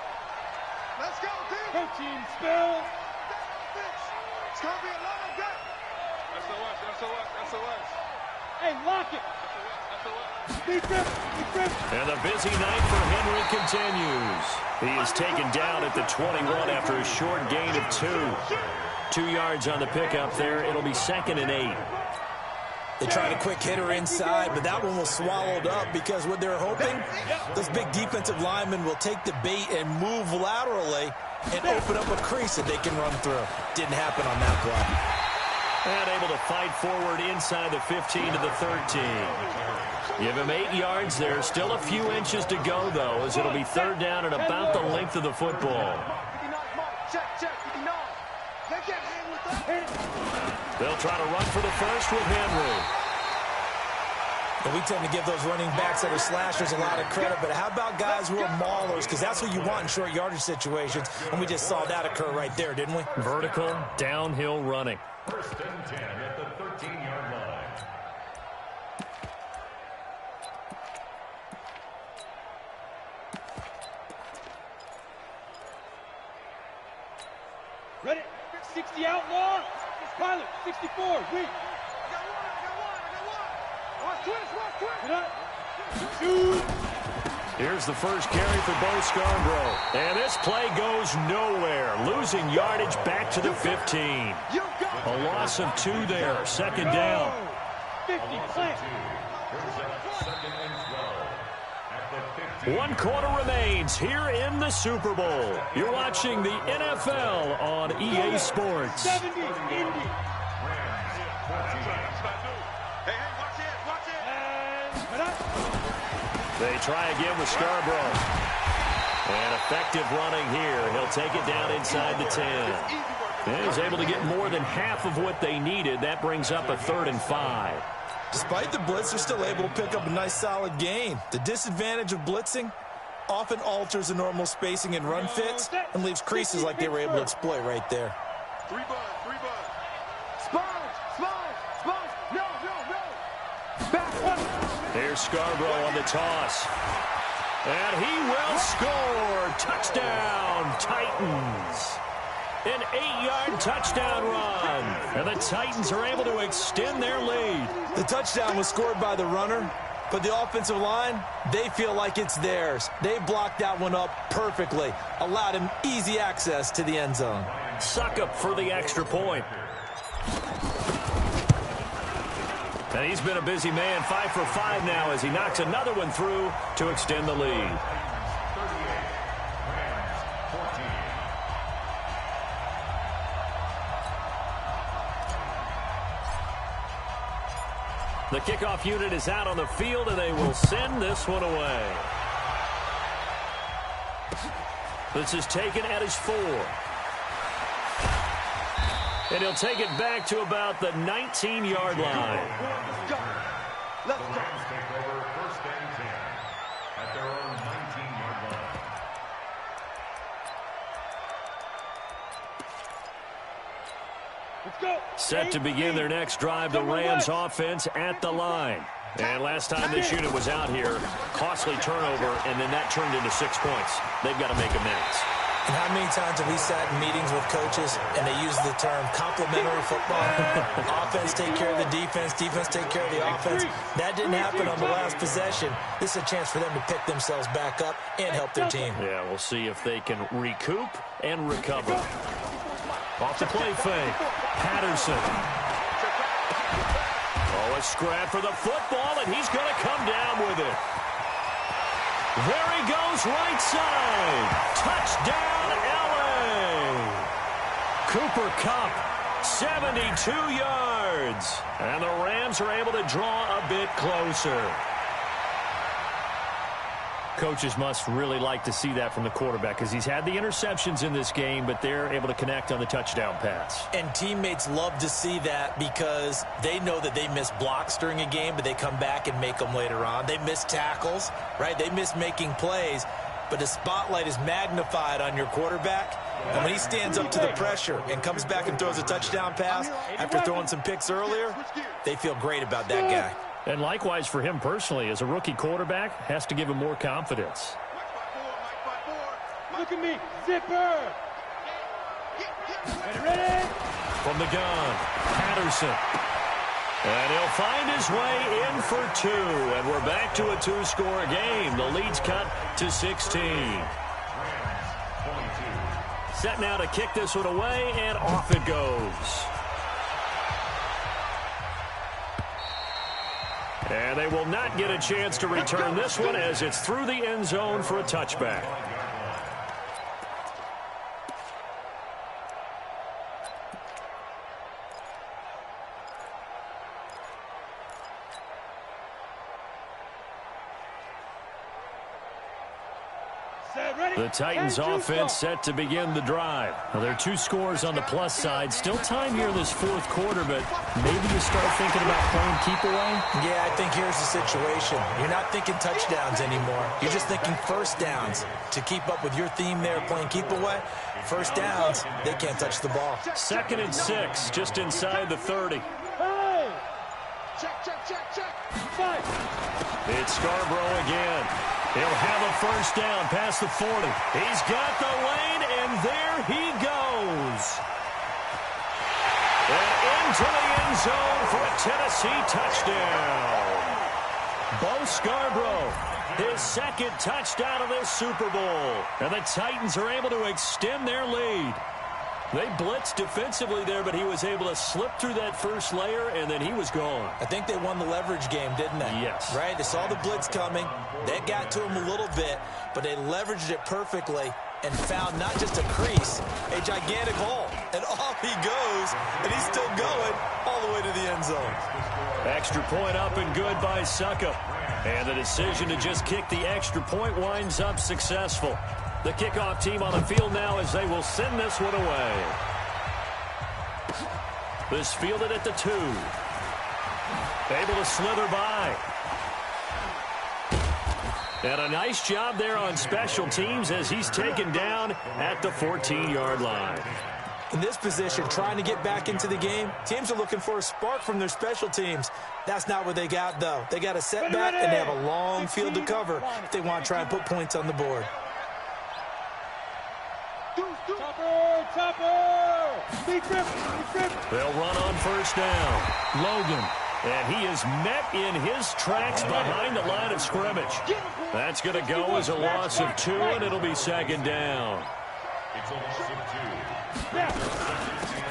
Let's go, team. 13 Spill. It's going to be a long day. SOS. Hey, lock it. And the busy night for Henry continues. He is taken down at the 21 after a short gain of 2. 2 yards on the pickup there. It'll be 2nd and 8. They tried a quick hitter inside, but that one was swallowed up because what they're hoping, those big defensive linemen will take the bait and move laterally and open up a crease that they can run through. Didn't happen on that play. And able to fight forward inside the 15 to the 13. Give him 8 yards there. Still a few inches to go, though, as it'll be 3rd down and about the length of the football. They'll try to run for the first with Henry. And we tend to give those running backs that are slashers a lot of credit, but how about guys who are maulers? Because that's what you want in short yardage situations, and we just saw that occur right there, didn't we? Vertical, downhill running. 1st and 10 at the 13-yard line. Ready? 60 outlaw. Pilot, 64. Weak. I got one. Shoot. Here's the first carry for Bo Scarborough. And this play goes nowhere. Losing yardage back to the 15. A loss of 2 there. 2nd down. 50. Plant. 1 quarter remains here in the Super Bowl. You're watching the NFL on EA Sports. 70. Indy. Hey, watch it. They try again with Scarborough. And effective running here. He'll take it down inside the 10. And he's able to get more than half of what they needed. That brings up a 3rd and 5. Despite the blitz, they're still able to pick up a nice solid gain. The disadvantage of blitzing often alters the normal spacing and run fits and leaves creases like they were able to exploit right there. 3 buds. Sponge. No. Back one. Here's Scarborough on the toss. And he will score. Touchdown, Titans. An 8-yard touchdown run. And the Titans are able to extend their lead. The touchdown was scored by the runner, but the offensive line, they feel like it's theirs. They blocked that one up perfectly, allowed him easy access to the end zone. Suck up for the extra point. And he's been a busy man, 5 for 5 now as he knocks another one through to extend the lead. The kickoff unit is out on the field, and they will send this one away. This is taken at his 4. And he'll take it back to about the 19-yard line. Let's go. Rams take over 1st and 10 at their own 19-yard line. Let's go. Set to begin their next drive, the Rams offense at the line. And last time this unit was out here, costly turnover, and then that turned into 6 points. They've got to make amends. And how many times have we sat in meetings with coaches and they use the term complementary football? Offense take care of the defense, defense take care of the offense. That didn't happen on the last possession. This is a chance for them to pick themselves back up and help their team. Yeah, we'll see if they can recoup and recover. Off the play fake, Patterson. Oh, a scrap for the football, and he's going to come down with it. There he goes, right side. Touchdown, L.A. Cooper Kupp, 72 yards. And the Rams are able to draw a bit closer. Coaches must really like to see that from the quarterback because he's had the interceptions in this game, but they're able to connect on the touchdown pass. And teammates love to see that because they know that they miss blocks during a game, but they come back and make them later on. They miss tackles, right? They miss making plays, but the spotlight is magnified on your quarterback. And when he stands up to the pressure and comes back and throws a touchdown pass after throwing some picks earlier, they feel great about that guy. And likewise for him personally, as a rookie quarterback, has to give him more confidence. Look at me, zipper. Ready? From the gun, Patterson. And he'll find his way in for 2. And we're back to a 2-score game. The lead's cut to 16. Set now to kick this one away, and off it goes. And they will not get a chance to return this one as it's through the end zone for a touchback. The Titans offense set to begin the drive. Now, there are 2 scores on the plus side. Still time here in this 4th quarter, but maybe you start thinking about playing keep away? Yeah, I think here's the situation. You're not thinking touchdowns anymore. You're just thinking first downs. To keep up with your theme there, playing keep away, first downs, they can't touch the ball. 2nd and 6, just inside the 30. Hey! Check. It's Scarborough again. He'll have a first down past the 40. He's got the lane, and there he goes. And into the end zone for a Tennessee touchdown. Bo Scarborough, his 2nd touchdown of this Super Bowl. And the Titans are able to extend their lead. They blitzed defensively there, but he was able to slip through that first layer, and then he was gone. I think they won the leverage game, didn't they? Yes. Right? They saw the blitz coming. That got to him a little bit, but they leveraged it perfectly and found not just a crease, a gigantic hole. And off he goes, and he's still going all the way to the end zone. Extra point up and good by Suckup. And the decision to just kick the extra point winds up successful. The kickoff team on the field now as they will send this one away. This fielded at the 2. Able to slither by. And a nice job there on special teams as he's taken down at the 14-yard line. In this position, trying to get back into the game, teams are looking for a spark from their special teams. That's not what they got, though. They got a setback, and they have a long field to cover if they want to try and put points on the board. Chopper! They'll run on first down. Logan. And he is met in his tracks behind the line of scrimmage. That's going to go as a loss of 2, and it'll be 2nd down. It's a loss of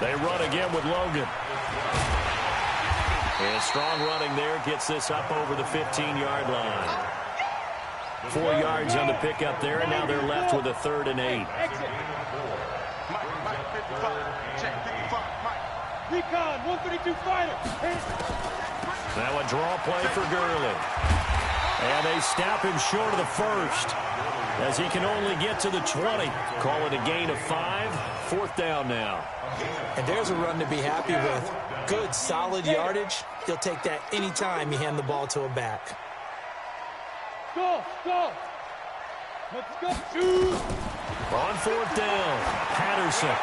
2. They run again with Logan. And strong running there gets this up over the 15-yard line. 4 yards on the pickup there, and now they're left with a 3rd and 8. Mike, 55. Check 55. Mike. Recon, 132 fighter. Now a draw play for Gurley. And they snap him short of the first, as he can only get to the 20. Call it a gain of 5. 4th down now. And there's a run to be happy with. Good, solid yardage. He'll take that anytime you hand the ball to a back. Go, go. Let's go. Shoot. On 4th down, Patterson.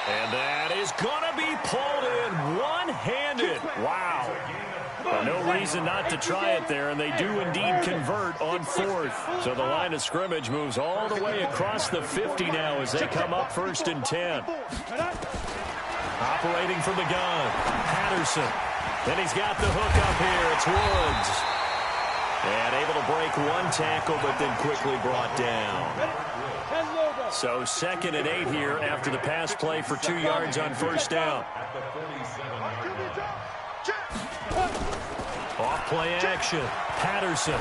And that is going to be pulled in one-handed. Wow. No reason not to try it there, and they do indeed convert on 4th. So the line of scrimmage moves all the way across the 50 now as they come up 1st and 10. Operating from the gun, Patterson. Then he's got the hook up here. It's Woods. And able to break one tackle, but then quickly brought down. So 2nd and 8 here after the pass play for 2 yards on 1st down. Off play action. Patterson.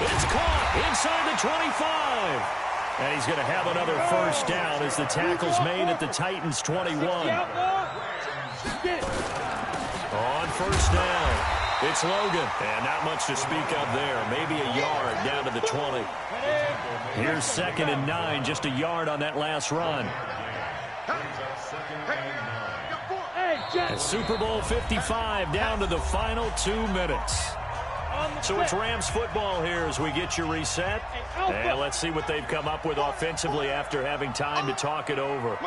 It's caught inside the 25. And he's going to have another 1st down as the tackle's made at the Titans' 21. On 1st down. It's Logan, and not much to speak of there. Maybe a yard down to the 20. Here's 2nd and 9, just a yard on that last run. And Super Bowl 55 down to the final 2 minutes. So it's Rams football here as we get you reset. And let's see what they've come up with offensively after having time to talk it over.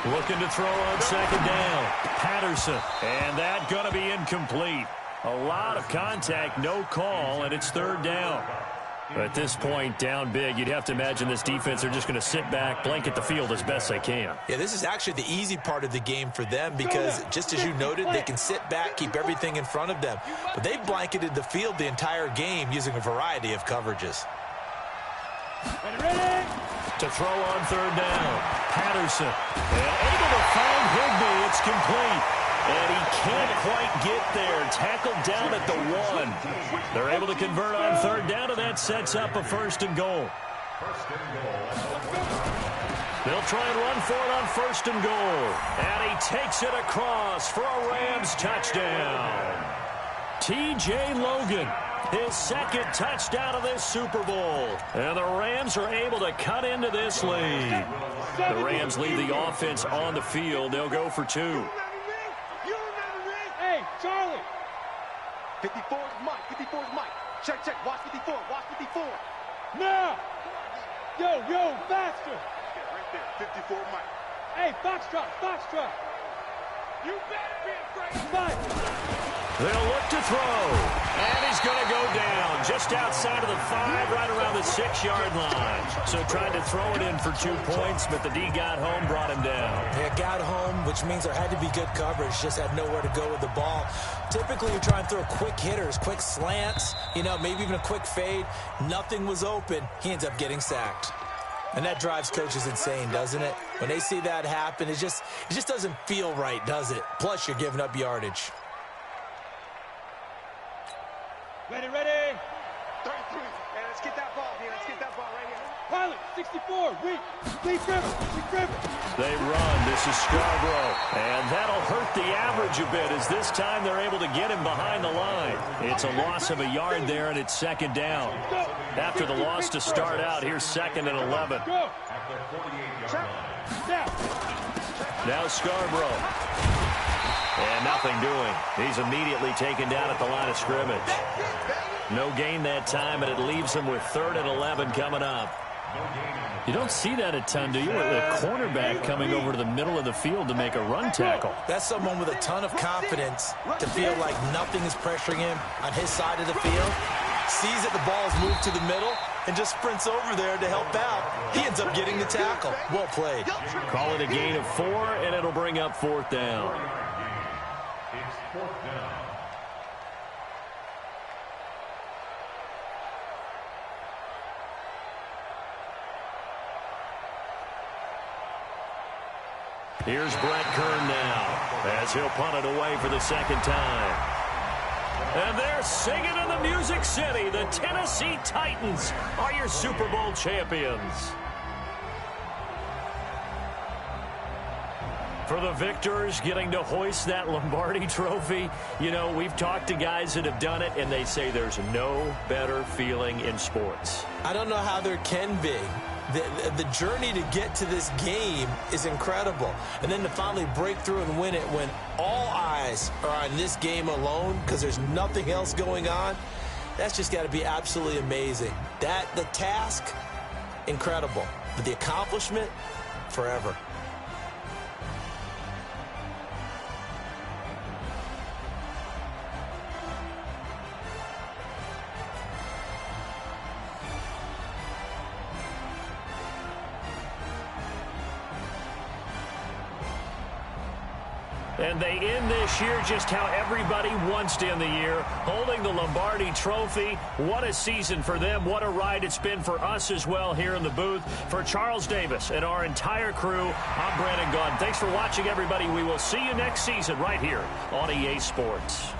Looking to throw on 2nd down. Patterson. And that going to be incomplete. A lot of contact, no call, and it's 3rd down. At this point, down big, you'd have to imagine this defense are just going to sit back, blanket the field as best they can. Yeah, this is actually the easy part of the game for them because, just as you noted, they can sit back, keep everything in front of them. But they've blanketed the field the entire game using a variety of coverages. To throw on 3rd down, Patterson. And able to find Higbee. It's complete. And he can't quite get there. Tackled down at the 1. They're able to convert on 3rd down, and that sets up a 1st and goal. They'll try and run for it on 1st and goal. And he takes it across for a Rams touchdown. T.J. Logan. His 2nd touchdown of this Super Bowl. And the Rams are able to cut into this lead. The Rams leave the offense on the field. They'll go for 2. Hey, Charlie. 54 is Mike. 54 is Mike. Check, check. Watch 54. Watch 54. Now. Yo, faster. Yeah, right there. 54 Mike. Hey, Foxtrot. You better be afraid. Mike. They'll look to throw. And he's going to go down just outside of the 5, right around the 6-yard line. So tried to throw it in for 2 points, but the D got home, brought him down. Yeah, got home, which means there had to be good coverage. Just had nowhere to go with the ball. Typically, you try and throw quick hitters, quick slants, maybe even a quick fade. Nothing was open. He ends up getting sacked. And that drives coaches insane, doesn't it? When they see that happen, it just doesn't feel right, does it? Plus, you're giving up yardage. Ready. 33. Hey, let's get that ball here. Let's get that ball right here. Pilot, 64. Lead Trevor. They run. This is Scarborough. And that'll hurt the average a bit as this time they're able to get him behind the line. It's a loss of a yard there, and it's 2nd down. After the loss to start out, here's 2nd and 11. Go. Now Scarborough. And nothing doing. He's immediately taken down at the line of scrimmage. No gain that time, and it leaves him with 3rd and 11 coming up. You don't see that a ton, do you? The cornerback coming over to the middle of the field to make a run tackle. That's someone with a ton of confidence to feel like nothing is pressuring him on his side of the field. Sees that the ball's moved to the middle and just sprints over there to help out. He ends up getting the tackle. Well played. Call it a gain of 4, and it'll bring up 4th down. It's 4th down. Here's Brett Kern now as he'll punt it away for the second time. And they're singing in the Music City. The Tennessee Titans are your Super Bowl champions. For the victors getting to hoist that Lombardi trophy, you know, we've talked to guys that have done it, and they say there's no better feeling in sports. I don't know how there can be. The journey to get to this game is incredible. And then to finally break through and win it when all eyes are on this game alone because there's nothing else going on, that's just got to be absolutely amazing. The task, incredible. But the accomplishment, forever. And they end this year just how everybody wants to end the year, holding the Lombardi Trophy. What a season for them. What a ride it's been for us as well here in the booth. For Charles Davis and our entire crew, I'm Brandon Gunn. Thanks for watching, everybody. We will see you next season right here on EA Sports.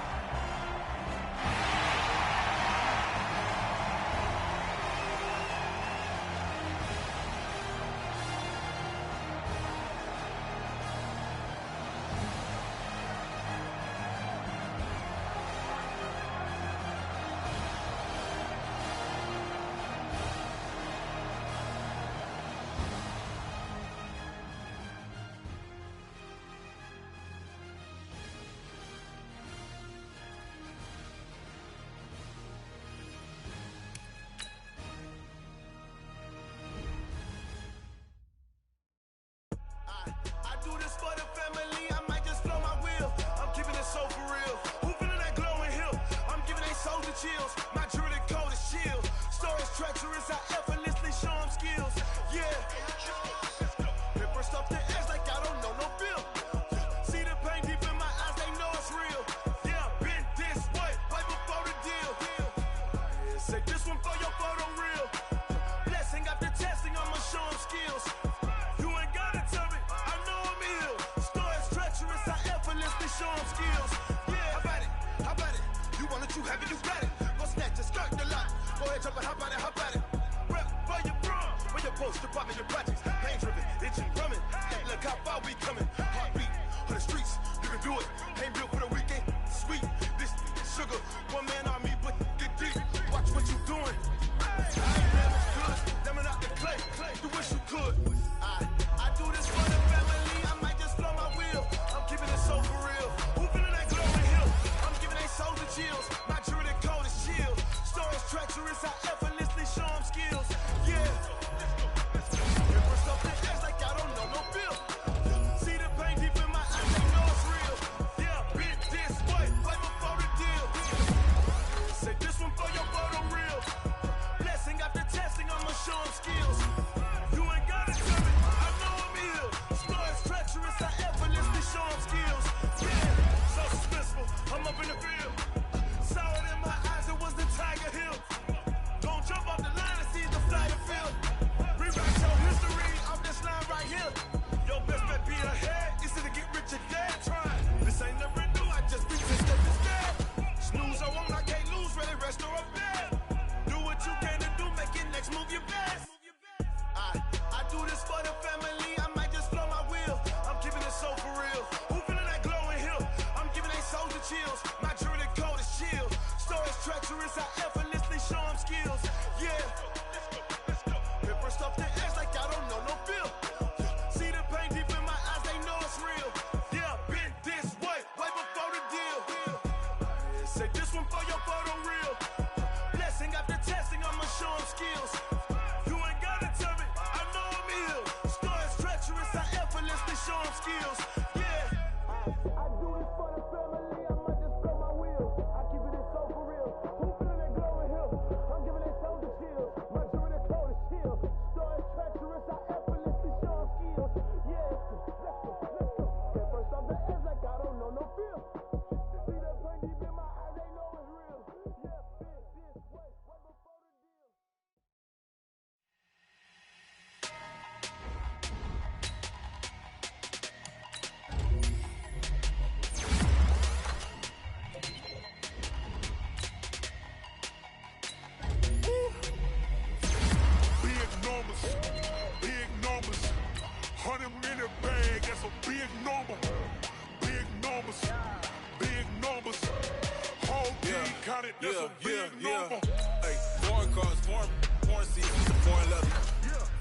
that's a big number. Hey, foreign cars, foreign seats, foreign leather.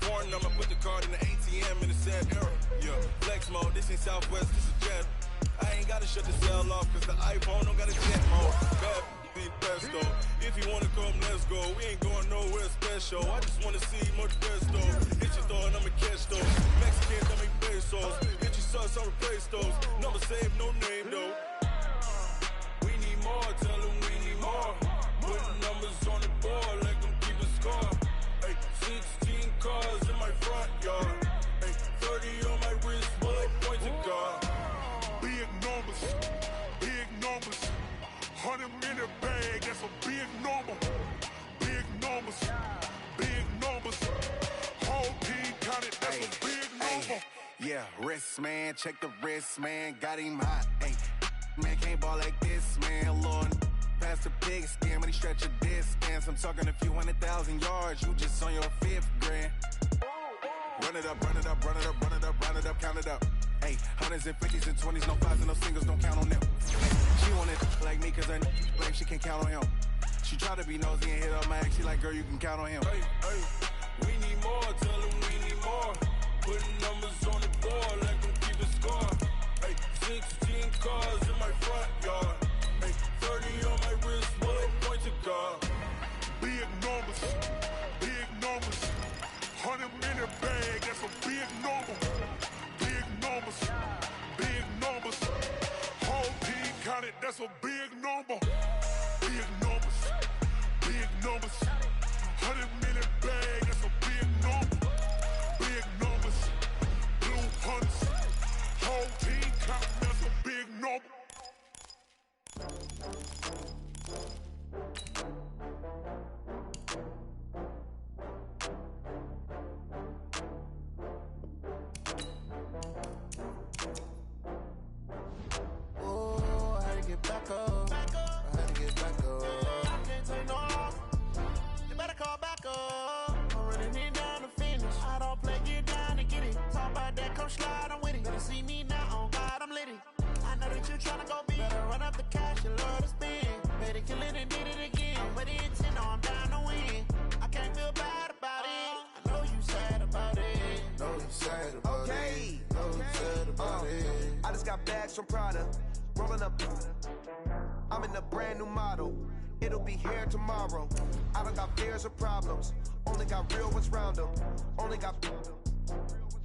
Foreign number, put the card in the ATM in the sad era. Yeah, flex mode, this ain't Southwest, this is Jet. I ain't gotta shut the cell off, cause the iPhone don't got a jet mode. Bad be pesto. If you wanna come, let's go. We ain't going nowhere special. I just wanna see more pesto. Hit your door and I'ma catch those. Mexicans, I make pesos. Hit your sauce, I'll replace those. Number saved, no name though. We need more, tell them we need more. Putting numbers on the board, let them keep a score. Hey, 16 cars in my front yard. Hey, 30 on my wrist, bullet point to God. Big numbers, big numbers. 100 minute bag, that's a big number. Big numbers, big numbers. Whole team counted, that's a big number. Yeah, wrist man, check the wrist man, got him hot. Ay, man can't ball like this, man. Lord, past the big scam, but he stretch a distance. I'm talking a few 100,000 yards, you just on your 5th grand. Run it up, run it up, run it up, run it up, run it up, count it up. Hey, 100s and 50s and 20s, no 5s and no singles, don't count on them. She want it like me, cause I like she can count on him. She try to be nosy and hit up my ex, she like, girl, you can count on him. Hey, we need more, tell them we need more. Putting numbers on the board, let them keep a score. Hey, 16 cars in my front yard. Hey, 30 on my wrist, bullet point to God. Big numbers, big numbers. 100 minute bag, that's a big number. Big numbers, big numbers. Whole team counted, that's a big number. Big numbers, big numbers. 100 minute bag, that's a big number. Big numbers, blue hunts. Whole team counted, that's a big number. Back up. I had to get back up. I can't take no loss. You better call back up. I'm running it down to finish. I don't play, get down to get it. Talk about that, come slide, I'm with it. Better see me now, on God, I'm lit it. I know that you tryna go big. Better run up the cash, you love to spend. Better kill it and did it again. But the intent, no, I'm down to win. I can't feel bad about it. I know you sad about it. Know you sad about it. Know you sad about it. I just got bags from Prada. Rolling up, I'm in a brand new model. It'll be here tomorrow. I don't got fears or problems. Only got real ones round them. Only got.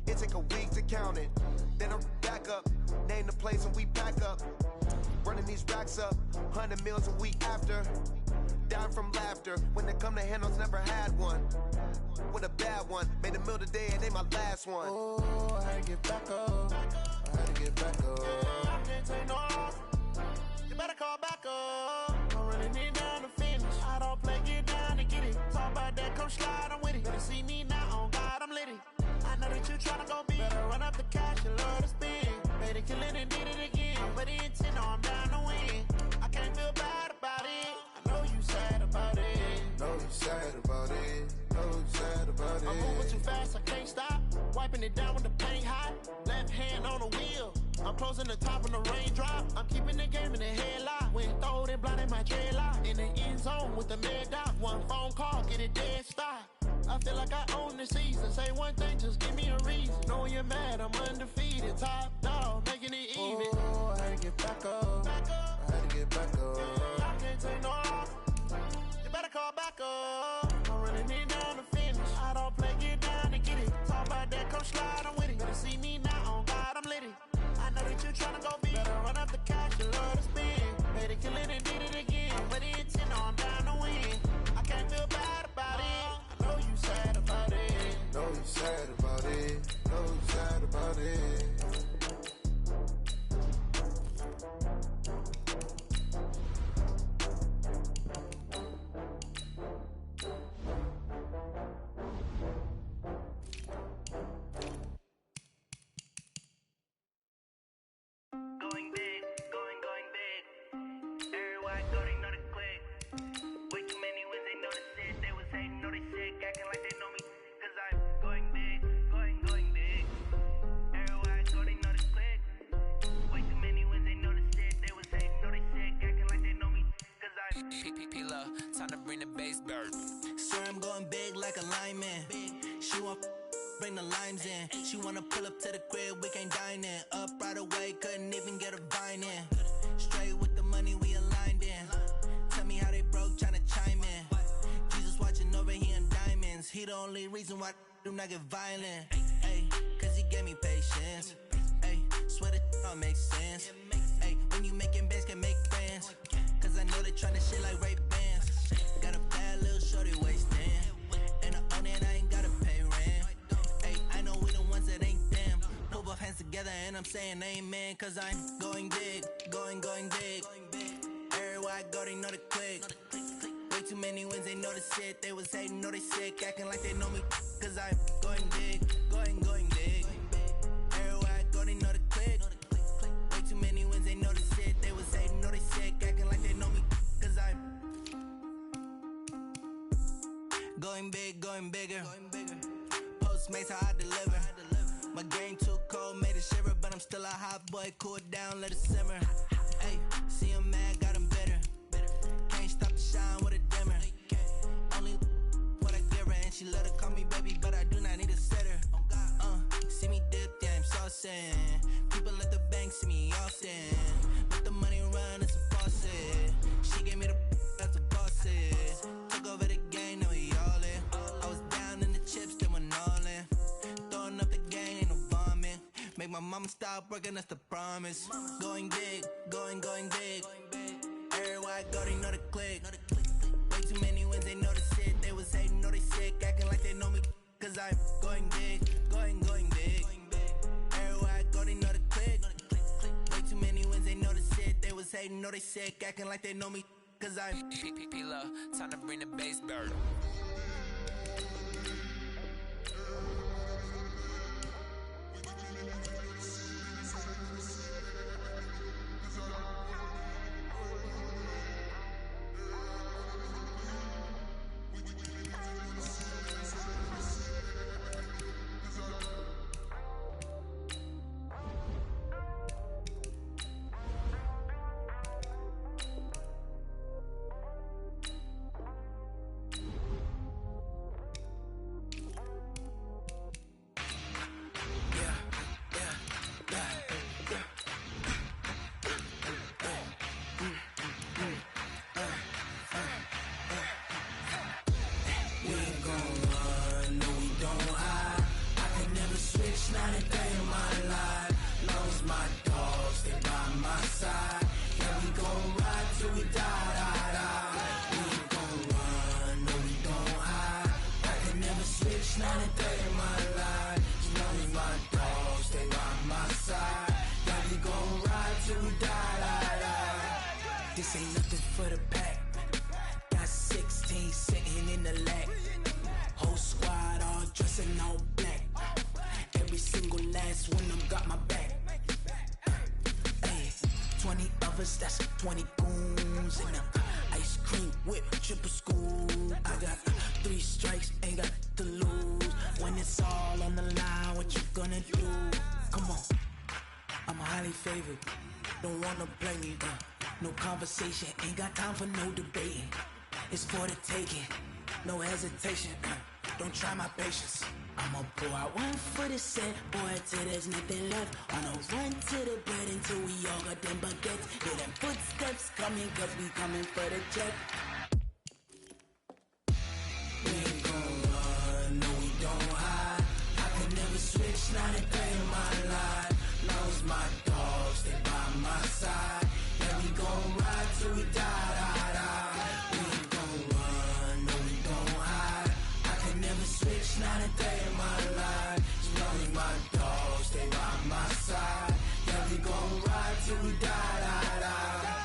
It take a week to count it. Then I'm back up. Name the place and we pack up. Running these racks up. 100 meals a week after. Down from laughter. When they come to handles, never had one. With a bad one. Made a meal today and they my last one. Oh, I had to get back up. I had to get back up. I can't take no loss. You better call back up. I'm running it down to finish. I don't play, get down to get it. Talk about that, come slide, I'm with it. Better see me now, on God, I'm lit it. I know that you tryna go big. Better run up the cash, you love to spend. Better kill it and did it again. But the intent, no, I'm down to win. I can't feel bad about it. I know you sad about it. Know you sad about it. Know you sad about it. I'm moving too fast, I can't stop. Wiping it down when the paint hot. Left hand on the wheel. I'm closing the top when the raindrop. I'm keeping the game in the headlock. When throwed and blinded my dreadlock. In the end zone with the mad dot. One phone call, get it dead stop. I feel like I own the season. Say one thing, just give me a reason. Knowing you're mad, I'm undefeated. Top dog, making it even. Oh, I had to get back up. I had to get back up. I can't take no loss. You better call back up. I'm running it down to finish. I don't play, get down to get it. Talk about that, come slide, I'm with it. Better see me now, on God, I'm lit it. I know that you tryna go big. Better run up the cash, you love to spend. Better kill it and did it again. But the intent, no, I'm down to win. I can't feel bad about it. I know you sad about it. Know you sad about it. Know you sad about it. going big like a lineman. She want bring the limes in. She wanna pull up to the crib, we can't dine in. Up right away, couldn't even get a vine in. Straight with the money, we aligned in. Tell me how they broke, tryna chime in. Jesus watching over, he in diamonds. He the only reason why I do not get violent. Ay, cause he gave me patience. Ay, swear that all makes sense. Ay, when you making bands, can make friends. Cause I know they tryna shit like Ray-Bans. Got a bad little shorty wasting. And I own it, I ain't gotta pay rent. Ay, I know we the ones that ain't them. Pull both hands together and I'm saying amen. Cause I'm going big, going big. Everywhere I go, they know the click. Way too many wins, they know the shit. They was hating, know they sick, acting like they know me. Cause I'm going big, going big. Everywhere I go, they know the click. Way too many wins, they know the shit. They was hating, know they sick, acting like they know me. Cause I'm going big, going bigger. Postmates, how I deliver. My game too cold, made it shiver. But I'm still a hot boy, cool it down, let it simmer. Hey, see him mad, got him bitter. Can't stop the shine with a dimmer. Only what I give her, and she let her call me baby, but I do not need a sitter. See me dip, yeah, I'm saucing. People at the bank see me often. Let the money run, it's a faucet. She gave me the that's a bosses. Took over the game, now we all in. I was down in the chips, they went all in. Throwing up the gang, ain't no bombing. Make my mama stop working, that's the promise. Going big, going big. Everywhere I go, they know the click. Way too many wins, they know the shit. They was hating, know they sick, acting like they know me. Cause I'm going big, going big. Everywhere I go, they know the click. Way too many wins, they know the shit. They was hating, know they sick, acting like they know me. Cause I'm P-P-P-Love, time to bring the bass bird. This ain't nothing for the pack. Got 16 sitting in the lag. Whole squad all dressing all black. Every single last one of them got my back. Hey, 20 of us, that's 20 goons. And ice cream whip, triple scoop. I got 3 strikes, ain't got to lose. When it's all on the line, what you gonna do? Come on, I'm highly favored. Don't wanna play me, no conversation, ain't got time for no debating. It's for the taking, no hesitation. Don't try my patience. I'ma pour out one for the set, boy, till there's nothing left. On a run to the bread until we all got them baguettes. Hear them footsteps coming, cause we coming for the check. We ain't gon' run, no we don't hide. I can never switch, not a day in my life. Long as my dogs stay by my side. Yeah, we gon' ride till we die, die, die. We ain't gon' run, no we don't hide. I can never switch, not a day in my life. As long as my dogs stay by my side. Yeah, we gon' ride till we die, die, die.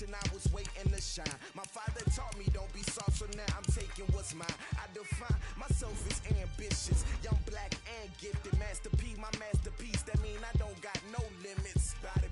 and I was waiting to shine. My father taught me don't be soft, so now I'm taking what's mine. I define myself as ambitious, young, black, and gifted. Master P, my masterpiece, that mean I don't got no limits. Bout it,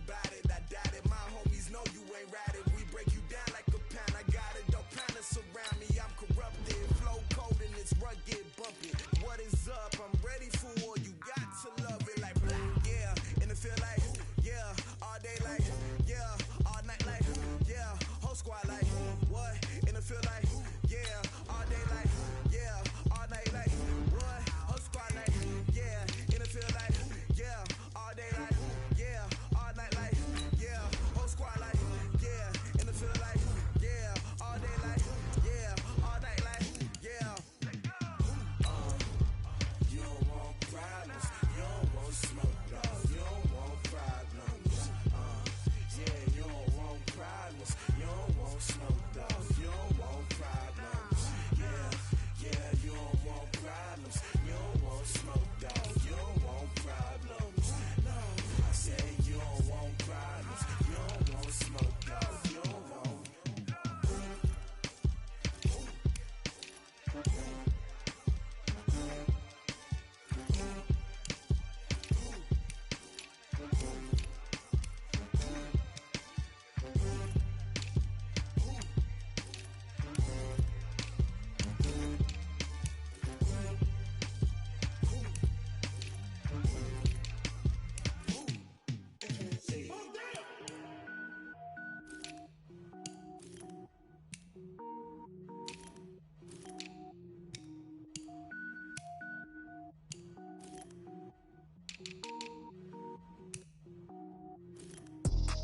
I doubt it. My homies know you ain't ride it. We break you down like a pound. I got it, don't pound us around me. I'm corrupted, flow cold and it's rugged, bumpy. What is up? I'm ready for war. You got to love it like black, yeah. And it feel like, yeah, all day like, yeah, all night like, yeah, whole squad like, what? And it feel like, yeah, all day like, yeah, all night like, what? Whole squad like, yeah, and it feel like, yeah, all day like, yeah, all night like, yeah, whole squad like, yeah, and it feel like, yeah, all day like, yeah, all night like, yeah. You don't want problems, you don't want smoke, dog. You don't want problems, yeah, you don't want problems, you don't want smoke, dog. You don't want problems, yeah, you don't want problems, you don't want smoke, dog. You don't want problems, no, I said you don't want problems, you don't want smoke, dog. You don't want.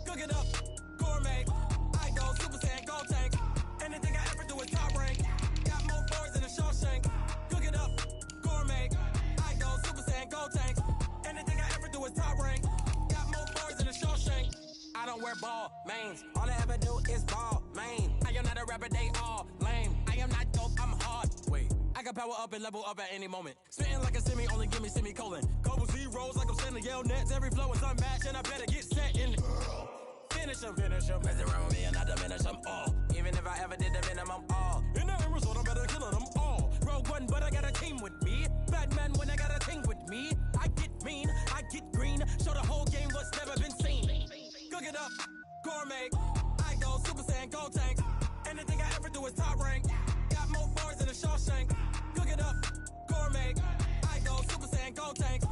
Cook it up, gourmet. I go Super Saiyan, gold tank. Anything I ever do is top rank. Got more boards than a Shawshank. Cook it up, gourmet. I go Super Saiyan, gold tank. Anything I ever do is top rank. Got more boards than a Shawshank. I don't wear ball mains. All I ever do is ball main. I am not a rapper, they all lame. I am not dope, I'm hard. Wait, I can power up and level up at any moment. Spitting like a semi, only give me semicolon. Couple zeros like I'm sending yell nets. Every flow is unmatched and I better get set in. Finish them. Mess around with me and I diminish them all. Even if I ever did the minimum, all. In the end result, I'm better killing them all. Rogue One, but I got a team with me. Batman when I got a team with me. I get mean, I get green. Show the whole game what's never been seen. Cook it up, gourmet. I go Super Saiyan, gold tank. Anything I ever do is top rank. Got more bars than a Shawshank. Cook it up, gourmet. I go Super Saiyan, gold tank.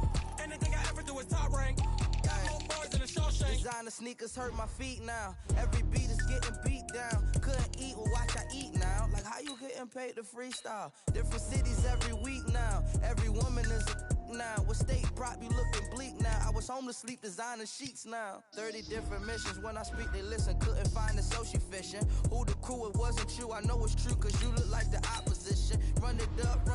Anything I ever do is top rank. Got more bars than a Shawshank. Designer sneakers hurt my feet now. Every beat is getting beat down. Couldn't eat, well watch I eat now. Like how you getting paid to freestyle? Different cities every week now. Every woman is a now. What state prop you looking bleak now? I was home to sleep designing sheets now. 30 different missions. When I speak they listen. Couldn't find the social fishing. Who the crew, it wasn't you. I know it's true cause you look like the opposition. Run it up.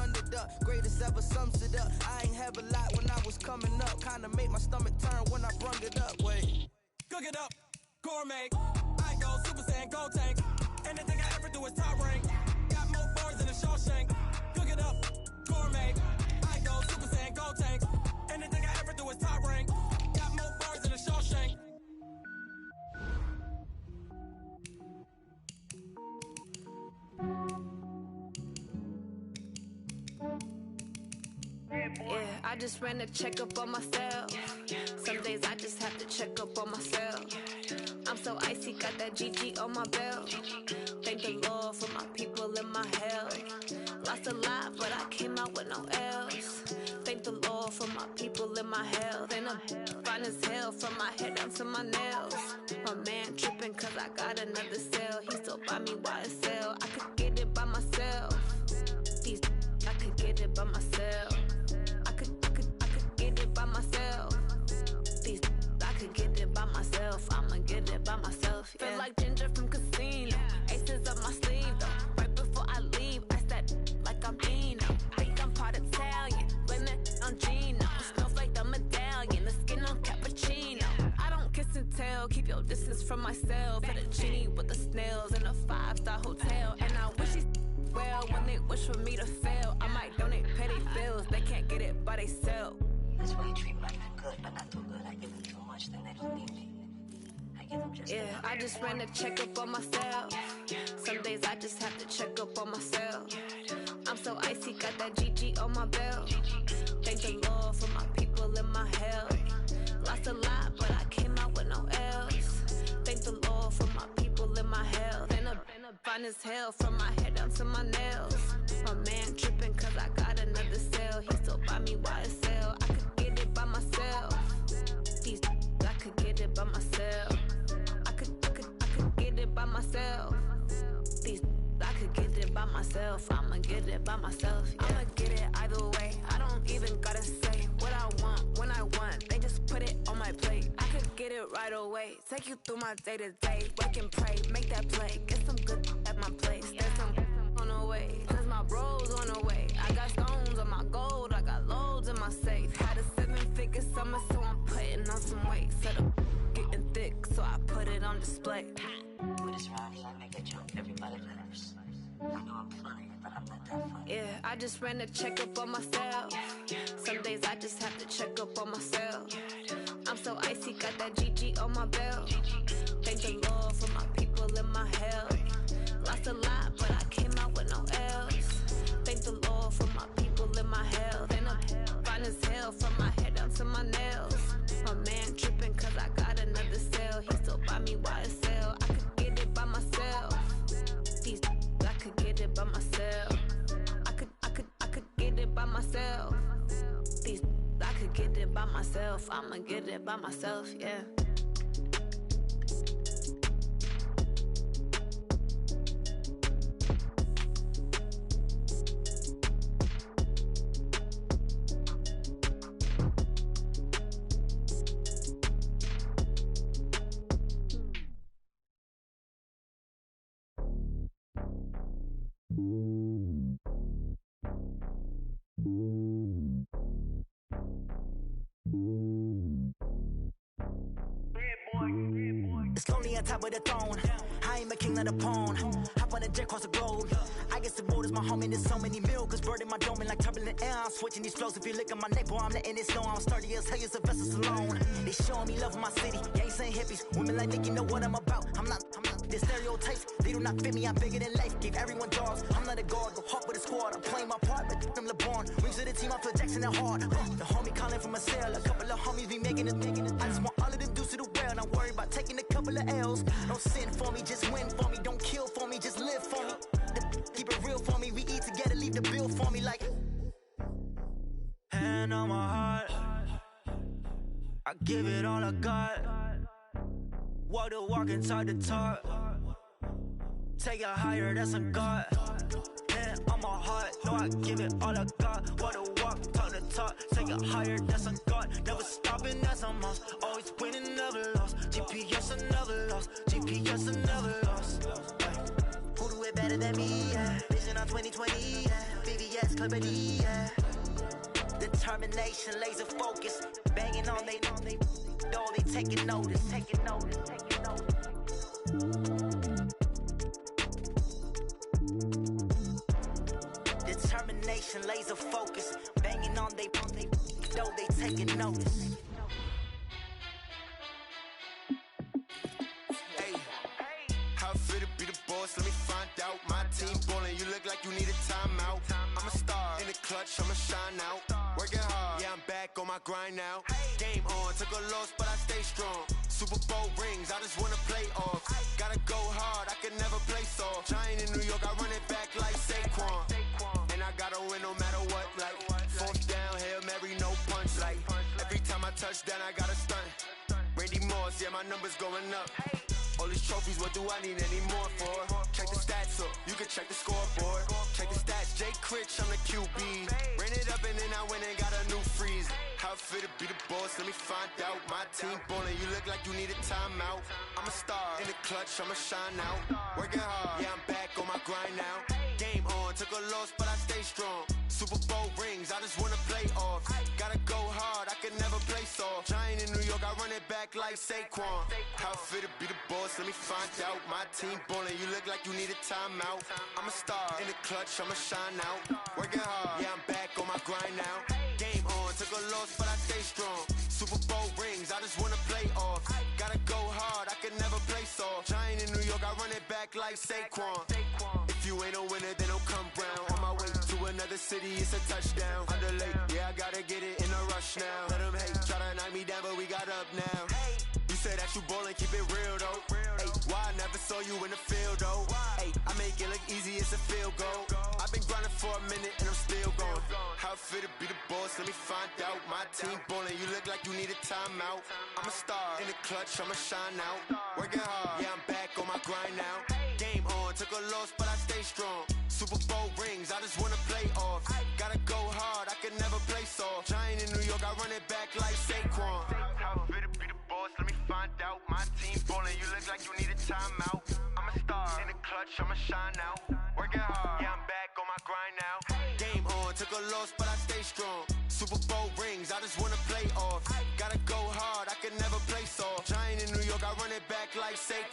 Greatest ever sums it up. I ain't have a lot when I was coming up. Kinda make my stomach turn when I brung it up. Wait. Cook it up, gourmet. I go Super Saiyan, gold tank. Anything I ever do is top rank. Got more bars than a Shawshank. Cook it up, gourmet. I go Super Saiyan, gold tank. Anything I ever do is top rank. Got more bars than a Shawshank. Yeah, I just ran a checkup on myself. Some days I just have to check up on myself. I'm so icy, got that GG on my belt. Thank the Lord for my people and my health. Lost a lot, but I came out with no L's. Thank the Lord for my people and my health. And I'm fine as hell from my head down to my nails. My man tripping cause I got another cell. He still buy me YSL. I could get it by myself. These I could get it by myself. I could get it by myself. These I could get it by myself. I'ma get it by myself. Yeah. Feel like Ginger from Casino. Aces up my sleeve though. Right before I leave, I step like I'm Dino. Think I'm part Italian. Blame it on Gino. Smells like the medallion. The skin on cappuccino. I don't kiss and tell. Keep your distance from myself. Fettuccine with the snails in a 5-star hotel. And I wish he's well when they wish for me to fail. I might donate petty bills. They can't get it by they sell. That's why you treat life good, but not too good. I give them too much, then they don't need me. I Yeah, I just ran a checkup on myself. Some days I just have to check up on myself. I'm so icy, got that GG on my belt. Thank the Lord for my people in my health. Lost a lot, but I came out with no L's. Thank the Lord for my people in my health. And I'm fine as hell from my head down to my nails. My man tripping cause I got another cell. He still buy me YSL. I could get it by myself. These I could get it by myself. I could get it by myself. These I could get it by myself. I'ma get it by myself. Yeah. I'ma get it either way. I don't even gotta say what I want when I want. They just put it on my plate. I could get it right away. Take you through my day to day. Wake and pray, make that play. Get some good at my place. There's some on the way. Cause my bros on the way. I got stones on my gold. I got loads in my safe. Had a 7-figure summer, so I'm putting on some weight. Set up getting thick, so I put it on display. With this rhyme, I make it jump everybody nerves. I know I'm funny, but I'm not that funny. Yeah, I just ran a checkup on myself. Some days I just have to check up on myself. I'm so icy, got that GG on my belt. Thank the Lord for my people in my health. Lost a lot, but I came out with no L's. Thank the Lord for my people in my health. And I'm fine as hell from my head down to my nails. My man tripping cause I got another cell. He still buy me YSL. I could get it by myself. These I could get it by myself. I could get it by myself. These I could get it by myself. I'ma get it by myself, yeah. It's lonely on top of the throne. I ain't a king of the pawn. Hop on a jet across the globe. I guess the road is my home and there's so many milk. Bird in my dome and like turbulent air. I'm switching these flows. If you look at my neck, boy, I'm letting it snow. I'm sturdy as hell, as a vessel alone. They showing me love in my city. Gangs and hippies. Women like Nick, you know what I'm about. I'm not the stereotypes. They do not fit me. I'm bigger than life. Give everyone dogs. I'm not a guard. Go hard with a squad. I'm playing my part, but I'm LeBron. Wings of the team, I feel Jackson and hard. The homie calling from a cell. A couple of homies be making it. I just want all of them dudes to do well. Not worry about taking a couple of L's. Don't sin for me, just win for me. Don't kill for me, just live for me. Keep it real for me. We eat together, leave the bill for me like. Hand on my heart, I give it all I got. Walk the walk and talk the talk. Take it higher, that's a God. Hand on my heart, no, I give it all I got. Walk the walk, talk the talk. Take it higher, that's a God. Never stopping, that's a must. Always winning, never lost. GPS, I never lost. GPS, I never lost. Who do it better than me? Yeah. Vision on 2020. Yeah. VVS, Clarity. Yeah. Determination, laser focus. Banging on they door, they taking notice. Taking notice. Taking notice. Determination, laser focus. Banging on they door, they taking notice. How fit to be the boss? Let me find out. My team ballin', you look like you need a timeout. I'm a star in the clutch, I'ma shine out. Working hard, yeah, I'm back on my grind now. Game on, took a loss, but I stay strong. Super Bowl rings, I just wanna play off. Gotta go hard, I can never play soft. Giant in New York, I run it back like Saquon. And I gotta win no matter what, like fourth down, Hail Mary, no punch. Like every time I touch down, I gotta stunt. Randy Moss, yeah, my numbers going up. All these trophies, what do I need any more for? Check the stats up, you can check the scoreboard. Check the stats, Jay Critch, I'm the QB. Ran it up and then I went and got a new freeze. How fit to be the boss, let me find out. My team ballin', you look like you need a timeout. I'm a star in the clutch, I'ma shine out. Working hard, yeah, I'm back on my grind now. Game on, took a loss, but I stay strong. Super Bowl rings, I just wanna play off. Gotta go hard, I can never play soft. Giant in New York, I run it back like Saquon. How fit to be the boss, let me find out. My team ballin', you look like you need a timeout. I'm a star in the clutch, I'ma shine out. Working hard, yeah, I'm back on my grind now. Game on, took a loss, but I stay strong. Super Bowl rings, I just wanna play off. Gotta go hard, I can never place off. Giant in New York, I run it back like Saquon. If you ain't a winner, then don't come round. On my way to another city, it's a touchdown. Underlay, yeah, I gotta get it in a rush now. Let them hate, try to knock me down, but we got up now. You say that you ballin', keep it real though. Ay, why I never saw you in the field though? Ay, I make it look easy, it's a field goal. I've been grinding for a minute and I'm still going. How it feel to be the boss, let me find out. My team ballin', you look like you need a timeout. I'm a star, in the clutch, I'ma shine out. Working hard, yeah, I'm back on my grind now. Game on, took a loss, but I stay strong. Super Bowl rings, I just wanna play off. Gotta go hard, I can never play soft. Giant in New York, I run it back like Saquon. How it feel to be the boss, let me find out. My team ballin', you look like you need a timeout. I'm a star, in the clutch, I'ma shine out. Working hard, yeah, I'm back on my grind now. Game on, took a loss, but I stay strong. Super Bowl rings, I just wanna play off. Gotta go hard, I can never play soft. Giant in New York, I run it back like Saquon.